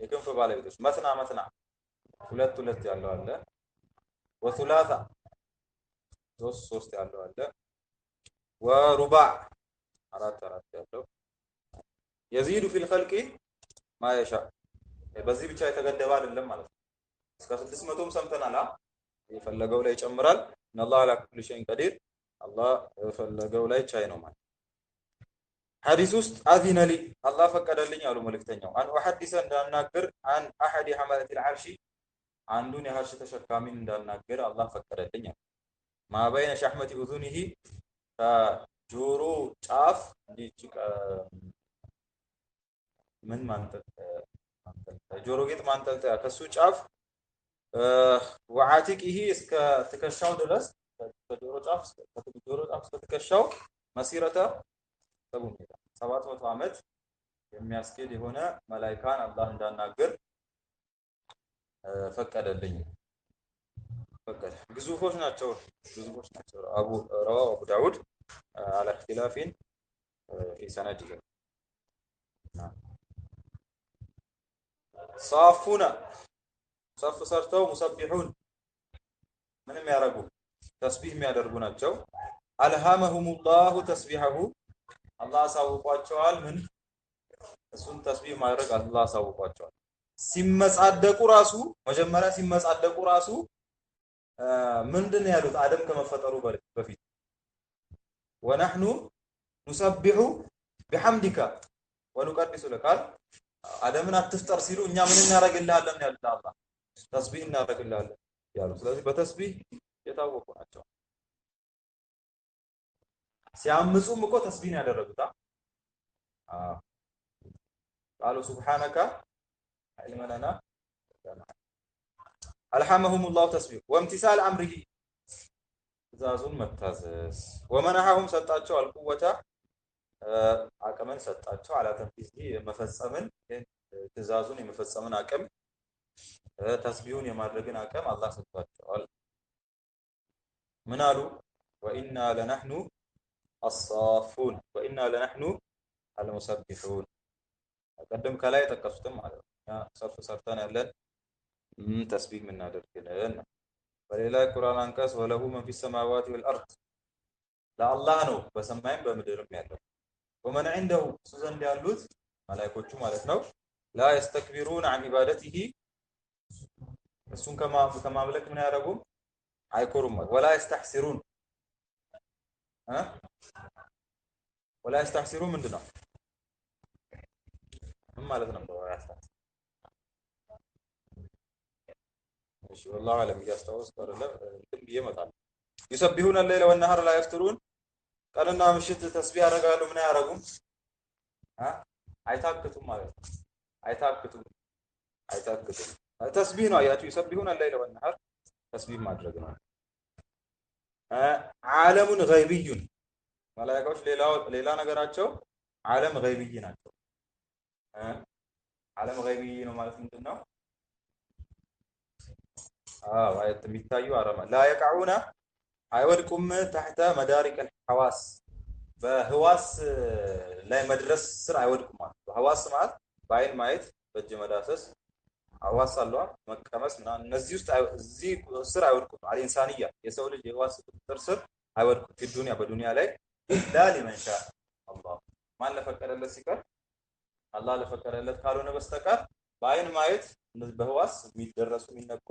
የክንፍ ባለቤቶች መትና ሁለት ሁለት ያለው አለ ወሱላሳ ሶስት ያለው አለ ወሩባዕ አራት ያለው የዚዱ ፊል ኸልቂ ማየሻ በዚህ ብቻ የተገደበ አይደለም ማለት ነው። እስከ 600ም ሰምተናል። የፈለገው ላይ ይጨምራል። ኢነላህ አላ ኩሊ ሸይን ቀዲር አላህ የፈለገው ላይ ቻይ ነው ማለት። ሐዲስ ውስጥ አዚነ ሊ አላህ ፈቀደልኝ አሉ መልእክተኛው አን ወሐዲሰ እንዳናገር አን አሐድ ሐመለቲል ዐርሺ አንዱን የዐርሽ ተሸካሚን እንዳናገር አላህ ፈቀደልኝ አሉ። ማበይነ ሸህመቲ ኡዙኒሂ ከጆሮ ጫፍ እንዲህ ምን ማንጠልጠያ ጆሮ ጌጥ ማንጠልጠያ ከሱ ጫፍ ወዓቲቂሂ እስከ ትከሻው ድረስ ከጆሮ ጫፍ እስከ ትከሻው መሲረተ 700 ዓመት የሚያስኬድ የሆነ መላኢካን አላህ እንዳናገር ፈቀደልኝ። ፈቀደ። ግዙፎች ናቸው። አቡ ዳውድ على اختلاف في سنده صافون صف ሰርተው ሙሰቢሑን ምንም ያረጉ ተስቢህ የሚያደርጉ ናቸው። አልሃመሁሙላሁ ተስቢሐሁ አላህ አሳውቋቸዋል። ምን እሱን ተስቢህ ማድረግ አላህ አሳውቋቸዋል። ሲመጻደቁ ራሱ መጀመሪያ ሲመጻደቁ ራሱ ምንድነው ያሉት? አደም ከመፈጠሩ በፊት ወነህኑ ኑሰቢሑ ቢሐምዲካ ወኑቀድሱ ለካል አደምን አትፍጠር ሲሉ እኛ ምን እናደርግልሃለን ያሉት አላህ ተስቢህ እናደርግልሃለን ያሉ። ስለዚህ በተስቢህ የታወቁ ናቸው። ሲያምጹም እኮ ተስቢህ ነው ያደረጉት። ቃሉ ሱብሃነከ ዒልመ ለና አልሐመሁሙላሁ ተስቢህ ወምቲሳል አምሪሂ ትእዛዙን መታዘዝ ወመነሐሁም ሰጣቸው አልቁወታ አቅምን ሰጣቸው አላ ተንፊዝ የመፈጸምን ትእዛዙን የመፈጸምን አቅም ተስቢሁን የማድረግን አቅም አላህ ሰጥቷቸዋል። ምን አሉ? ወኢና ለነህኑ አሳፉን ወኢና ለነህኑ አልሙሰቢሑን ቀደም ከላይ ተጠቀሱትም ማለት ነው። ሰፍ ሰርተን ያለን ተስቢህ የምናደርግልን። በሌላ ቁርአን አንቀጽ ወለሁ መን ፊ ሰማዋቲ ወልአርድ ለአላህ ነው በሰማይም በምድርም ያለው። ወመን ዐንደሁ እሱ ዘንድ ያሉት መላእክቶቹ ማለት ነው። ላ የስተክቢሩን ዐን ዒባደቲሂ እሱን ከማምለክ ምን ያደርጉም አይኮሩም። ወላ የስተሕሲሩን ወላ የስተሕሲሩን ምንድን ነው? ምን ማለት ነው? እሺ والله አለም እያስታወስኩ አይደለም እንትን ብዬ እመጣለሁ። ይሰቢሁነ الليل والنهار لا يفترون ቀንና ምሽት ተስቢህ ያደርጋሉ። ምን ያደርጉም? አይታክቱም ማለት ነው። አይታክቱም ተስቢህ ነው። አያችሁ ይሰቢሁነ الليل والنهار ተስቢህ ማድረግ ነው። ዓለሙን ገይብዩን መላእክቶች ሌላ ነገራቸው ዓለም ገይብይ ናቸው። ዓለም ገይብይ ነው ማለት ምንድነው? አያት የሚታዩ አረማ ላ የቀዑነ አይወድቁም ተحت መዳሪቅ الحواس በህዋስ ላይ መድረስ ስር አይወድቁም ማለት ነው። ህዋስ ማለት በአይን ማየት፣ በእጅ መዳሰስ ህዋስ አለው መቀመስ እና እነዚህ ውስጥ እዚህ ስር አይወድቁም። አልኢንሳንያ የሰው ልጅ የህዋስ ቁጥጥር ስር አይወድቁም። በዱንያ ላይ ኢላ ሊመን ሻ አላህ ማን ለፈቀደለት ሲቀር አላህ ለፈቀደለት ካልሆነ በስተቀር በአይን ማየት በህዋስ የሚደረሱ የሚነኩ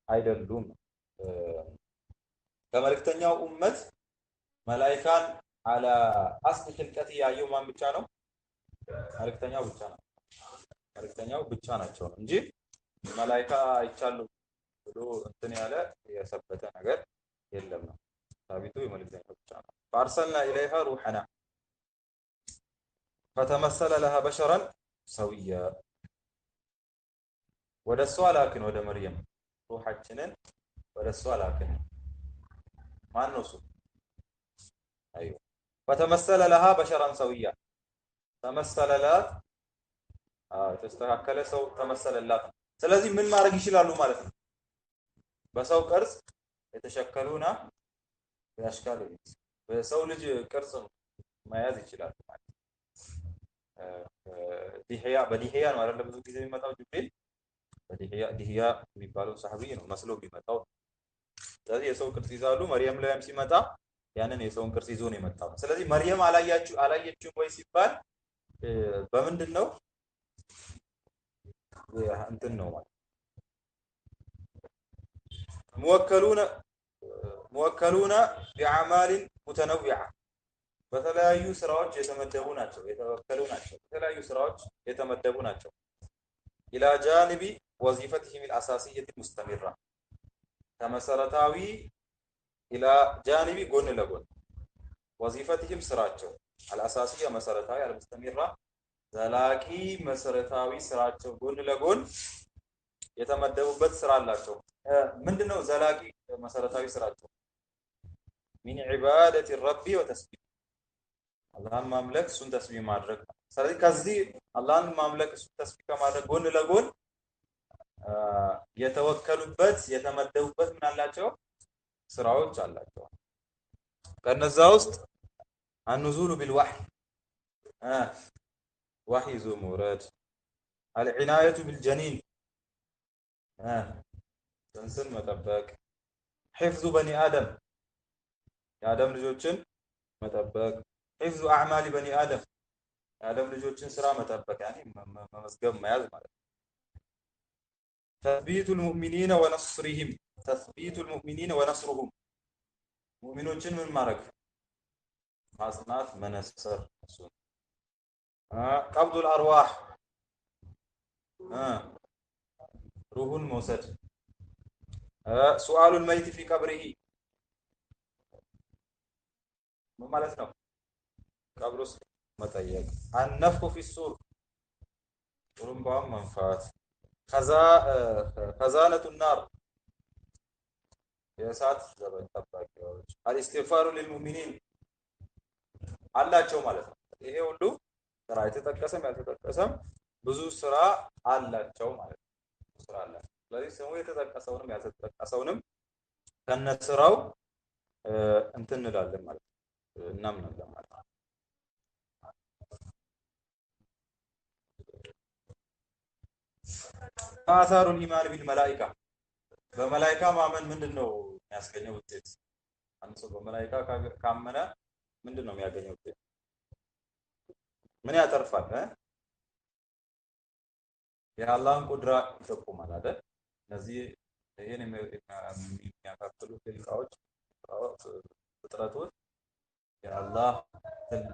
አይደሉም። ከመልእክተኛው ኡመት መላኢካን አላ አስል ኽልቀት ያየው ማን ብቻ ነው? መልእክተኛው ብቻ ነው። መልእክተኛው ብቻ ናቸው እንጂ መላኢካ አይቻሉ ብሎ እንትን ያለ የሰበተ ነገር የለም ነው። ሳቢቱ የመልእክተኛው ብቻ ነው። فأرسلنا إليها روحنا فتمثل لها بشرا سويا ወደ እሷ ላክን ወደ መርየም ሩሐችንን ወደ እሷ ላክን። ማን ነው እሱ? አይዮ فتمثل لها بشرا سويا ተመሰለ ላት የተስተካከለ ሰው ተመሰለላት። ስለዚህ ምን ማድረግ ይችላሉ ማለት ነው? በሰው ቅርጽ የተሸከሉና ያሽካሉ በሰው ልጅ ቅርጽ መያዝ ይችላሉ ማለት ነው። በዲህያ ነው አይደል? ብዙ ጊዜ የሚመጣው ጅብሪል ዲህያ የሚባለው ሰሃቢ ነው መስሎ የሚመጣው። ስለዚህ የሰው ቅርጽ ይዛሉ። መርየም ላይም ሲመጣ ያንን የሰውን ቅርጽ ይዞ ነው የመጣው። ስለዚህ መርየም አላየችውም ወይ ሲባል በምንድን ነው እንትን ነው ማለት ሙወከሉነ ቢአዕማል ሙተነዊዓ በተለያዩ ስራዎች የተመደቡ ናቸው። የተወከሉ ናቸው። በተለያዩ ስራዎች የተመደቡ ናቸው። ኢላ ጃንቢ ወዚፈቲሂም አልአሳሲየት ሙስተሚራ ከመሰረታዊ ኢላ ጃንቢ ጎን ለጎን ወዚፈቲሂም ስራቸው አልአሳሲያ መሰረታዊ አልሙስተሚራ ዘላቂ መሰረታዊ ስራቸው ጎን ለጎን የተመደቡበት ስራ አላቸው። ምንድነው ዘላቂ መሰረታዊ ስራቸው? ሚን ዒባደቲ ረቢ ወተስቢህ አላህን ማምለክ እሱን ተስቢህ ማድረግ። ስለዚህ ከዚህ አላህን ማምለክ እሱን ተስቢህ ከማድረግ ጎን ለጎን የተወከሉበት የተመደቡበት ምን አላቸው? ስራዎች አላቸው። ከነዛ ውስጥ አንዙሉ ቢልወህይ ወህይ ይዞ መውረድ፣ አልዒናየቱ ቢልጀኒን ጽንስን መጠበቅ፣ ሒፍዙ በኒ አደም የአደም ልጆችን መጠበቅ፣ ሒፍዙ አዕማሊ በኒ አደም የአደም ልጆችን ስራ መጠበቅ ያኒ መመዝገብ መያዝ ማለት ነው። ተስቢቱል ሙእሚኒነ ወነስሪሂም ተስቢቱል ሙእሚኒነ ወነስሩሁም ሙእሚኖችን ምን ማድረግ ማጽናት መነሰር እሱ ቀብዱል አርዋህ ሩሁን መውሰድ ሱአሉል መይት ፊ ቀብሪሂ ምን ማለት ነው? ቀብር ውስጥ መጠየቅ አነፍኹ ፊ ሱር ጡሩምባውን መንፋት ከዛነቱ ናር የእሳት ዘበን ጠባቂዎች አልኢስቲግፋሩ ሊልሙእሚኒን አላቸው ማለት ነው። ይሄ ሁሉ ስራ የተጠቀሰም ያልተጠቀሰም ብዙ ስራ አላቸው ማለት ነው። ስራ አላቸው። ስለዚህ ስሙ የተጠቀሰውንም ያልተጠቀሰውንም ከነስራው እንትን እንላለን ማለት ነው። እናምናለን ማለት ነው። አሳሩል ኢማን ቢልመላኢካ በመላኢካ ማመን ምንድነው የሚያስገኘው ውጤት? አንድ ሰው በመላኢካ ካመነ ምንድነው የሚያገኘው ውጤት? ምን ያተርፋል? የአላህን ቁድራ ይጠቁማል አይደል? እነዚህ ይሄን የሚያካክሉ ፍልቃዎች ፍጥረቶች የአላህ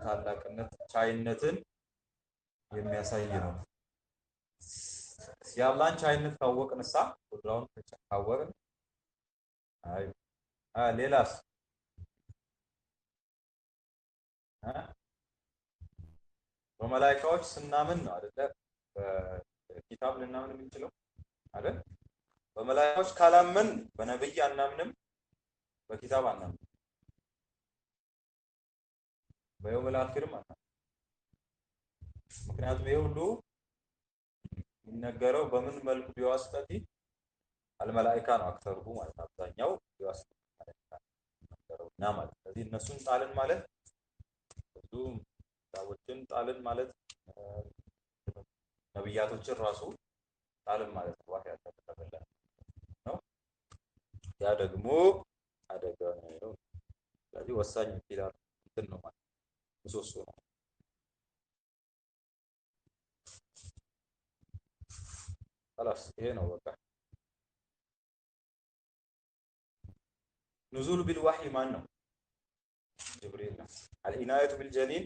ታላቅነት ቻይነትን የሚያሳይ ነው። የአላህን ቻይነት ካወቅንሳ ቁድራውን ካወቅን ሌላስ በመላኢካዎች ስናምን ነው አይደለ? በኪታብ ልናምን የምንችለው አይደል? በመላኢካዎች ካላመን በነብይ አናምንም፣ በኪታብ አናምንም፣ በየውመል አኺርም አናምንም። ምክንያቱም ይሄ ሁሉ የሚነገረው በምን መልኩ ቢዋስጠቲ አልመላኢካ ነው አክተሩ ማለት አብዛኛው ቢዋስጠቲ ነገረውና ማለት ስለዚህ እነሱን ጣልን ማለት ብዙ ሰዎችን ጣልን ማለት ነብያቶችን ራሱ ጣልን ማለት ነው። ዋህ ያተከተለ ነው። ያ ደግሞ አደጋ ነው። ስለዚህ ወሳኝ ፒላር እንትን ነው ማለት ምሰሶ ነው። خلاص ይሄ ነው በቃ። ኑዙል ቢልወህይ ማን ነው? ጅብሪል ነው። አልኢናየቱ ቢልጀኒን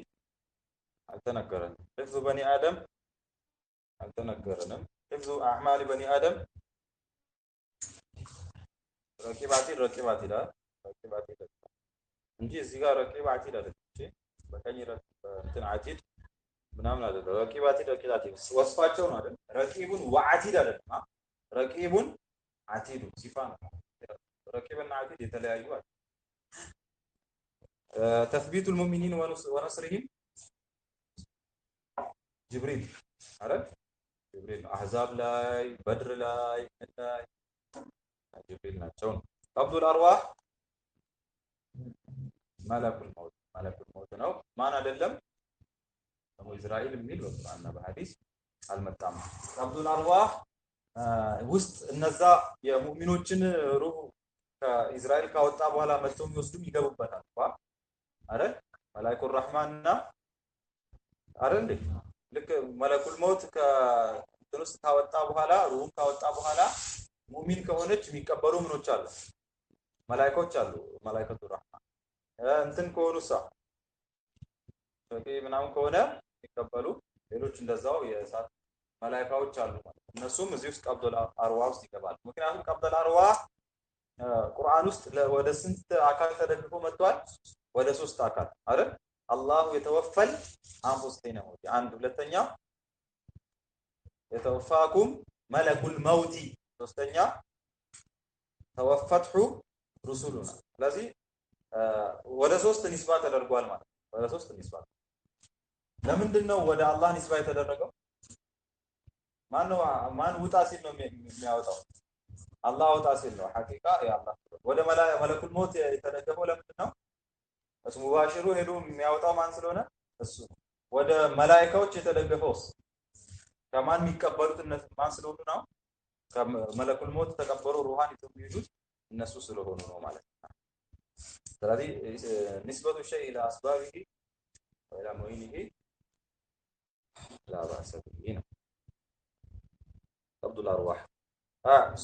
አልተነገረንም። ሒፍዙ በኒ አደም አልተነገረንም። ሒፍዙ አዕማሊ በኒ አደም ረቂብ አቲድ ረቂብ አቲድ እንጂ እዚህ ጋር ረቂብ አቲድ አይደለም። እሺ በቀኝ እንትን አቲድ ምናምን አይደለም። ረቂብ አቲድ ወስፋቸው ነው አይደል? ረቂቡን ወአቲድ አይደለም። ረቂቡን አቲዱ ሲፋ ነው። ረቂብና አቲድ የተለያዩ አይደል? ተስቢቱ المؤمنين ونصرهم ጅብሪል አይደል? ጅብሪል አህዛብ ላይ በድር ላይ ጅብሪል ናቸው። ቀብዱል አርዋህ መለኩል መውት ነው። ማን አይደለም? ደግሞ እስራኤል የሚል በቁርአንና በሐዲስ አልመጣም። ቀብዱል አርዋህ ውስጥ እነዛ የሙእሚኖችን ሩህ ከእስራኤል ካወጣ በኋላ መጥተው የሚወስዱም ይገቡበታል አይደል? መላእክቱ ረህማንና አይደል? ልክ መለኩል መውት ከእንትን ውስጥ ካወጣ በኋላ ሩህን ካወጣ በኋላ ሙእሚን ከሆነች የሚቀበሉ ምኖች አሉ፣ መላእክቶች አሉ። መላእክቱ ረህማን እንትን ከሆኑሳ ምናምን ከሆነ የሚቀበሉ ሌሎች እንደዛው የእሳት መላእክቶች አሉ ማለት። እነሱም እዚህ ውስጥ ቀብዱል አርዋህ ውስጥ ይገባሉ። ምክንያቱም ቀብዱል አርዋህ ቁርአን ውስጥ ወደ ስንት አካል ተደግፎ መጥቷል? ወደ 3 አካል አይደል? አላሁ የተወፈል አንፉሲነ ሞት አንድ፣ ሁለተኛ የተወፋኩም መለኩል መውቲ፣ ሶስተኛ ተወፈትሁ ሩሱሉና። ስለዚህ ወደ 3 ኒስባ ተደርጓል ማለት ነው። ወደ 3 ኒስባ። ለምንድን ነው ወደ አላህ ኒስባ የተደረገው? ማን ውጣ ሲል ነው የሚያወጣው? አላህ ወጣ ሲል ነው። ሐቂቃ ያላህ ወደ መለኩል ሞት የተደገፈው ለምንድን ነው? እሱ ሙባሽሩ ሄዶ የሚያወጣው ማን ስለሆነ እሱ ነው። ወደ መላእክቶች የተደገፈውስ ከማን የሚቀበሉት እነሱ ማን ስለሆኑ ነው? ከመለኩል ሞት ተቀበሉ ሩሃን የሚሄዱት እነሱ ስለሆኑ ነው ማለት ነው። ስለዚህ ንስበቱ ሸይ ኢላ አስባቢሂ ወኢላ ሙዒኒሂ ላ ባእሰ ቢሂ ነው። ቀብዱል አርዋህ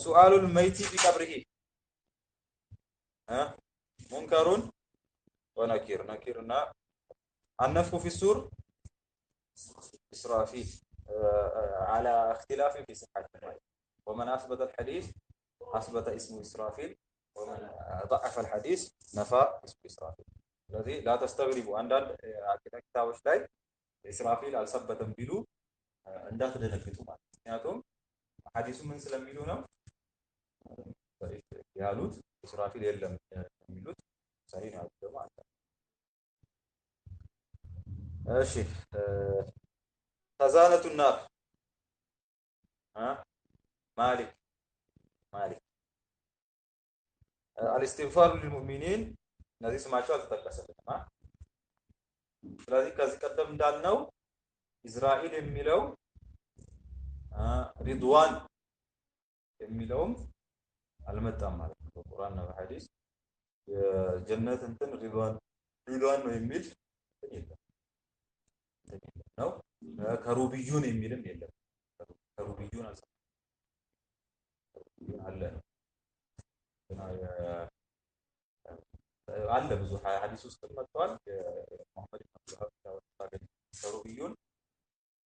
ሱአሉል መይቲ ቢቀብሪሂ ሙንከሩን ونكير نكيرنا النفخ في السور إسرافيل على اختلاف في صحة الماء، ومن أثبت الحديث أثبت اسم إسرافيل، ومن ضعف الحديث نفى اسم إسرافيل. الذي لا تستغربوا عند كتاب الشاي إسرافيل الثبت بيلو عند تدلكتوا معه يعني حديث من سلم بيلونا يالوت إسرافيل يلم يلوت صحيح هذا جماعة. ماشي خزانة النار مالك الاستغفار للمؤمنين እነዚህ ስማቸው አልተጠቀሰልንም። ስለዚህ ከዚህ ቀደም እንዳልነው ኢዝራኤል የሚለው ሪድዋን የሚለውም አልመጣም ማለት ነው። በቁርአንና በሐዲስ የጀነት እንትን ሪድዋን ነው የሚል የለም ነው። ከሩብዩን የሚልም የለም። ከሩብዩን አለ ነው አለ ብዙ ሐዲስ ውስጥ መጥቷል። መሐመድ ኢብኑ አብዱላህ ታገኝ ከሩብዩን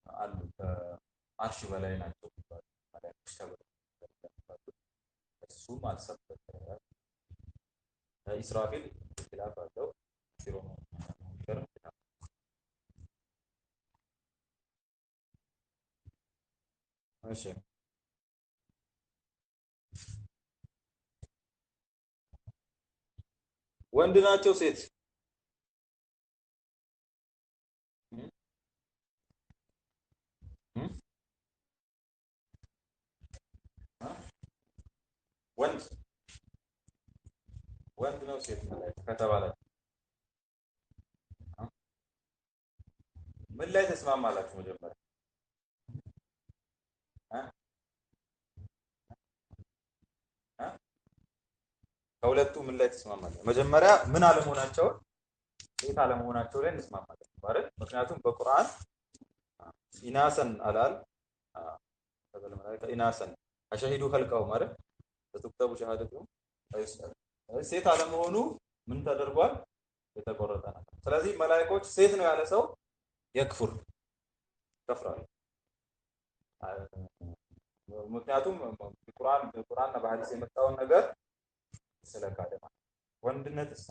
አሉ ከአርሽ በላይ ናቸው ማለት እሱም አልሰበከም። ኢስራፊል ኢላፍ አለው ሲሮም ከርም እሺ ወንድ ናቸው ሴት? ወንድ ነው ሴት ከተባለ ምን ላይ ተስማማላችሁ? መጀመሪያ ከሁለቱ ምን ላይ ተስማማላችሁ? መጀመሪያ ምን አለመሆናቸው ሴት አለመሆናቸው ላይ እንስማማለን ማለት ምክንያቱም በቁርአን ኢናሰን አላል ተበለ መላእክት ኢናሰን አሸሂዱ ኸልቀው ማለት ተክተቡ ሸሃደቱ ሴት አለመሆኑ ምን ተደርጓል? የተቆረጠ ነገር። ስለዚህ መላእክቶች ሴት ነው ያለ ሰው የክፍር ከፍራል። ምክንያቱም በቁርአንና በሐዲስ የመጣውን ነገር ስለካደ ማለት ወንድነትስ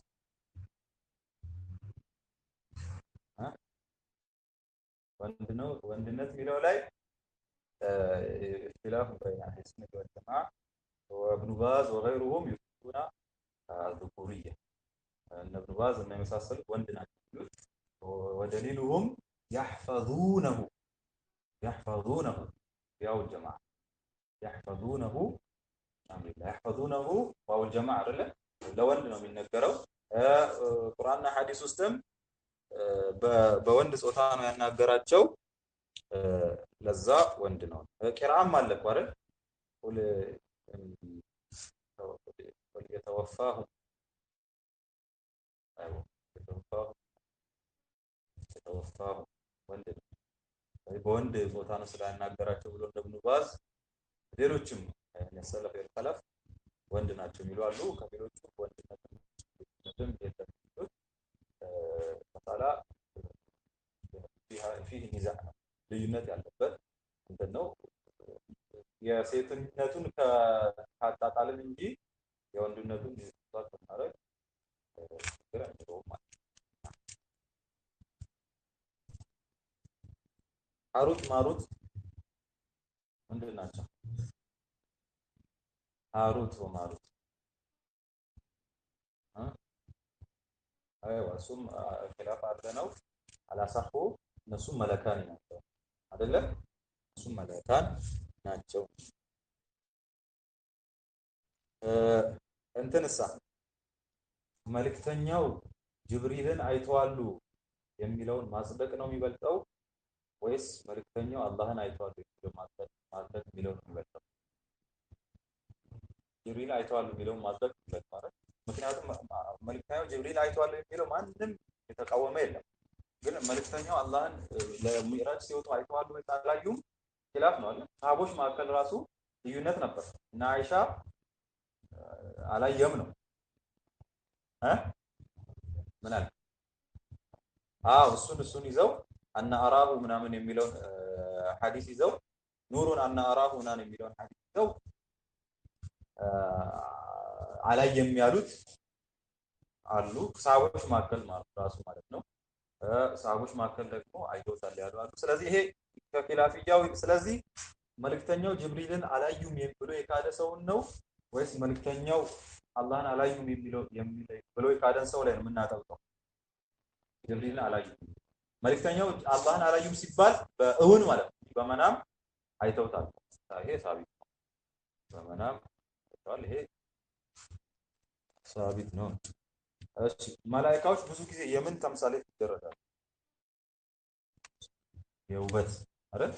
ወንድነት የሚለው ላይ اختلاف بين أهل السنة والجماعة وابن باز وغيرهم يثبتون الذكورية أن ابن باز أنه يمساسل وندنا ودليلهم يحفظونه يا الجماعة يحفظونه يحفظونه واو الجماعة لو أننا من نقرأ قرآننا حديث سستم በወንድ ጾታ ነው ያናገራቸው ለዛ ወንድ ነው ቂራአም አለ እኮ አይደል ሁሉ የተወፋሁ ወንድ በወንድ ጾታ ነው ስላናገራቸው ብሎ እንደብኑ ባዝ ሌሎችም የሰለፈ የኸለፍ ወንድ ናቸው የሚሉ አሉ ከሌሎቹ ወንድነትም የለም መሳላ فيه نزاع ልዩነት ያለበት እንደነው የሴትነቱን ከታጣጣልን እንጂ የወንድነቱን ይዟት ማለት ግራ ነው ማለት አሩት ማሩት ምንድን ናቸው አሩት ወማሩት አይዋ እሱም ኺላፍ አለ ነው አላሳሁ እነሱም መለካን ናቸው አይደለ እሱም መለካን ናቸው እንትንሳ መልእክተኛው ጅብሪልን አይተዋሉ የሚለውን ማጽደቅ ነው የሚበልጠው ወይስ መልእክተኛው አላህን አይተዋሉ የሚለውን ማጽደቅ የሚለው ነው የሚበልጠው ጅብሪል አይተዋሉ የሚለውን ማጽደቅ ይበልጣል ማለት ምክንያቱም መልእክተኛው ጅብሪል አይተዋሉ የሚለው ማንንም የተቃወመ የለም ግን መልእክተኛው አላህን ለሚዕራጅ ሲወጡ አይተዋሉ ወይ ታላዩም ኺላፍ ነው አይደል ሰሃቦች መካከል ራሱ ልዩነት ነበር እና አይሻ አላየም ነው ምን አለ እሱን ይዘው አና አራሁ ምናምን የሚለውን ሐዲስ ይዘው ኑሩን አና አራሁ ምናምን የሚለውን ሐዲስ ይዘው አላየም ያሉት አሉ ሰሃቦች መካከል ራሱ ማለት ነው ሰሃቦች መካከል ደግሞ አይተውታል ያሉ አሉ ስለዚህ ይሄ ከኺላፊያው ስለዚህ መልእክተኛው ጅብሪልን አላዩም ብሎ የካደ ሰው ነው ወይስ መልእክተኛው አላህን አላዩም ብሎ የካደን ሰው ላይ ነው የምናጠብቀው ጅብሪልን አላዩም መልእክተኛው አላህን አላዩም ሲባል በእውን ማለት ነው በመናም አይተውታል ይሄ ሳቢት ነው በመናም አይተዋል ይሄ ሳቢት ነው እሺ መላእክቶች ብዙ ጊዜ የምን ተምሳሌት ይደረጋሉ የውበት አይደል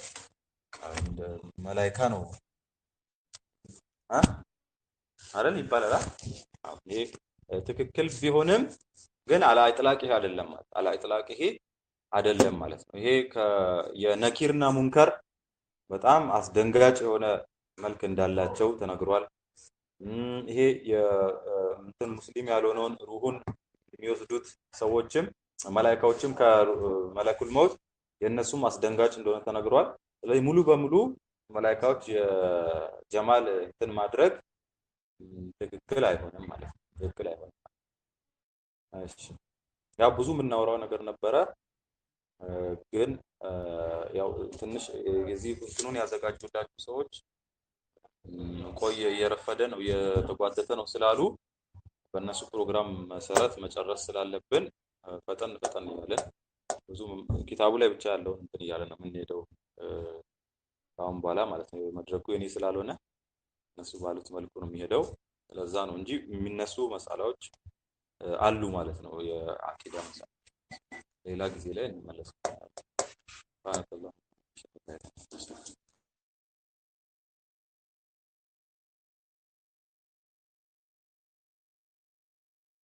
እንደ መላእክታ ነው አይደል ይባላል ይሄ ትክክል ቢሆንም ግን አላ ኢጥላቅ አይደለም ማለት ነው ይሄ የነኪርና ሙንከር በጣም አስደንጋጭ የሆነ መልክ እንዳላቸው ተነግሯል ይሄ የእንትን ሙስሊም ያልሆነውን ሩሁን የሚወስዱት ሰዎችም መላእክቶችም ከመለኩል መውት የነሱም አስደንጋጭ እንደሆነ ተነግሯል ስለዚህ ሙሉ በሙሉ መላእክቶች የጀማል እንትን ማድረግ ትክክል አይሆንም ማለት ነው ትክክል አይሆንም እሺ ያው ብዙ የምናወራው ነገር ነበረ ግን ያው ትንሽ የዚህ እንትኑን ያዘጋጁላችሁ ሰዎች ቆየ እየረፈደ ነው እየተጓተተ ነው ስላሉ በእነሱ ፕሮግራም መሰረት መጨረስ ስላለብን ፈጠን እያለን ብዙ ኪታቡ ላይ ብቻ ያለው እንትን እያለ ነው የምንሄደው አሁን በኋላ ማለት ነው መድረኩ የኔ ስላልሆነ እነሱ ባሉት መልኩ ነው የሚሄደው ስለዛ ነው እንጂ የሚነሱ መሳላዎች አሉ ማለት ነው የአቂዳ መሳላ ሌላ ጊዜ ላይ እንመለስ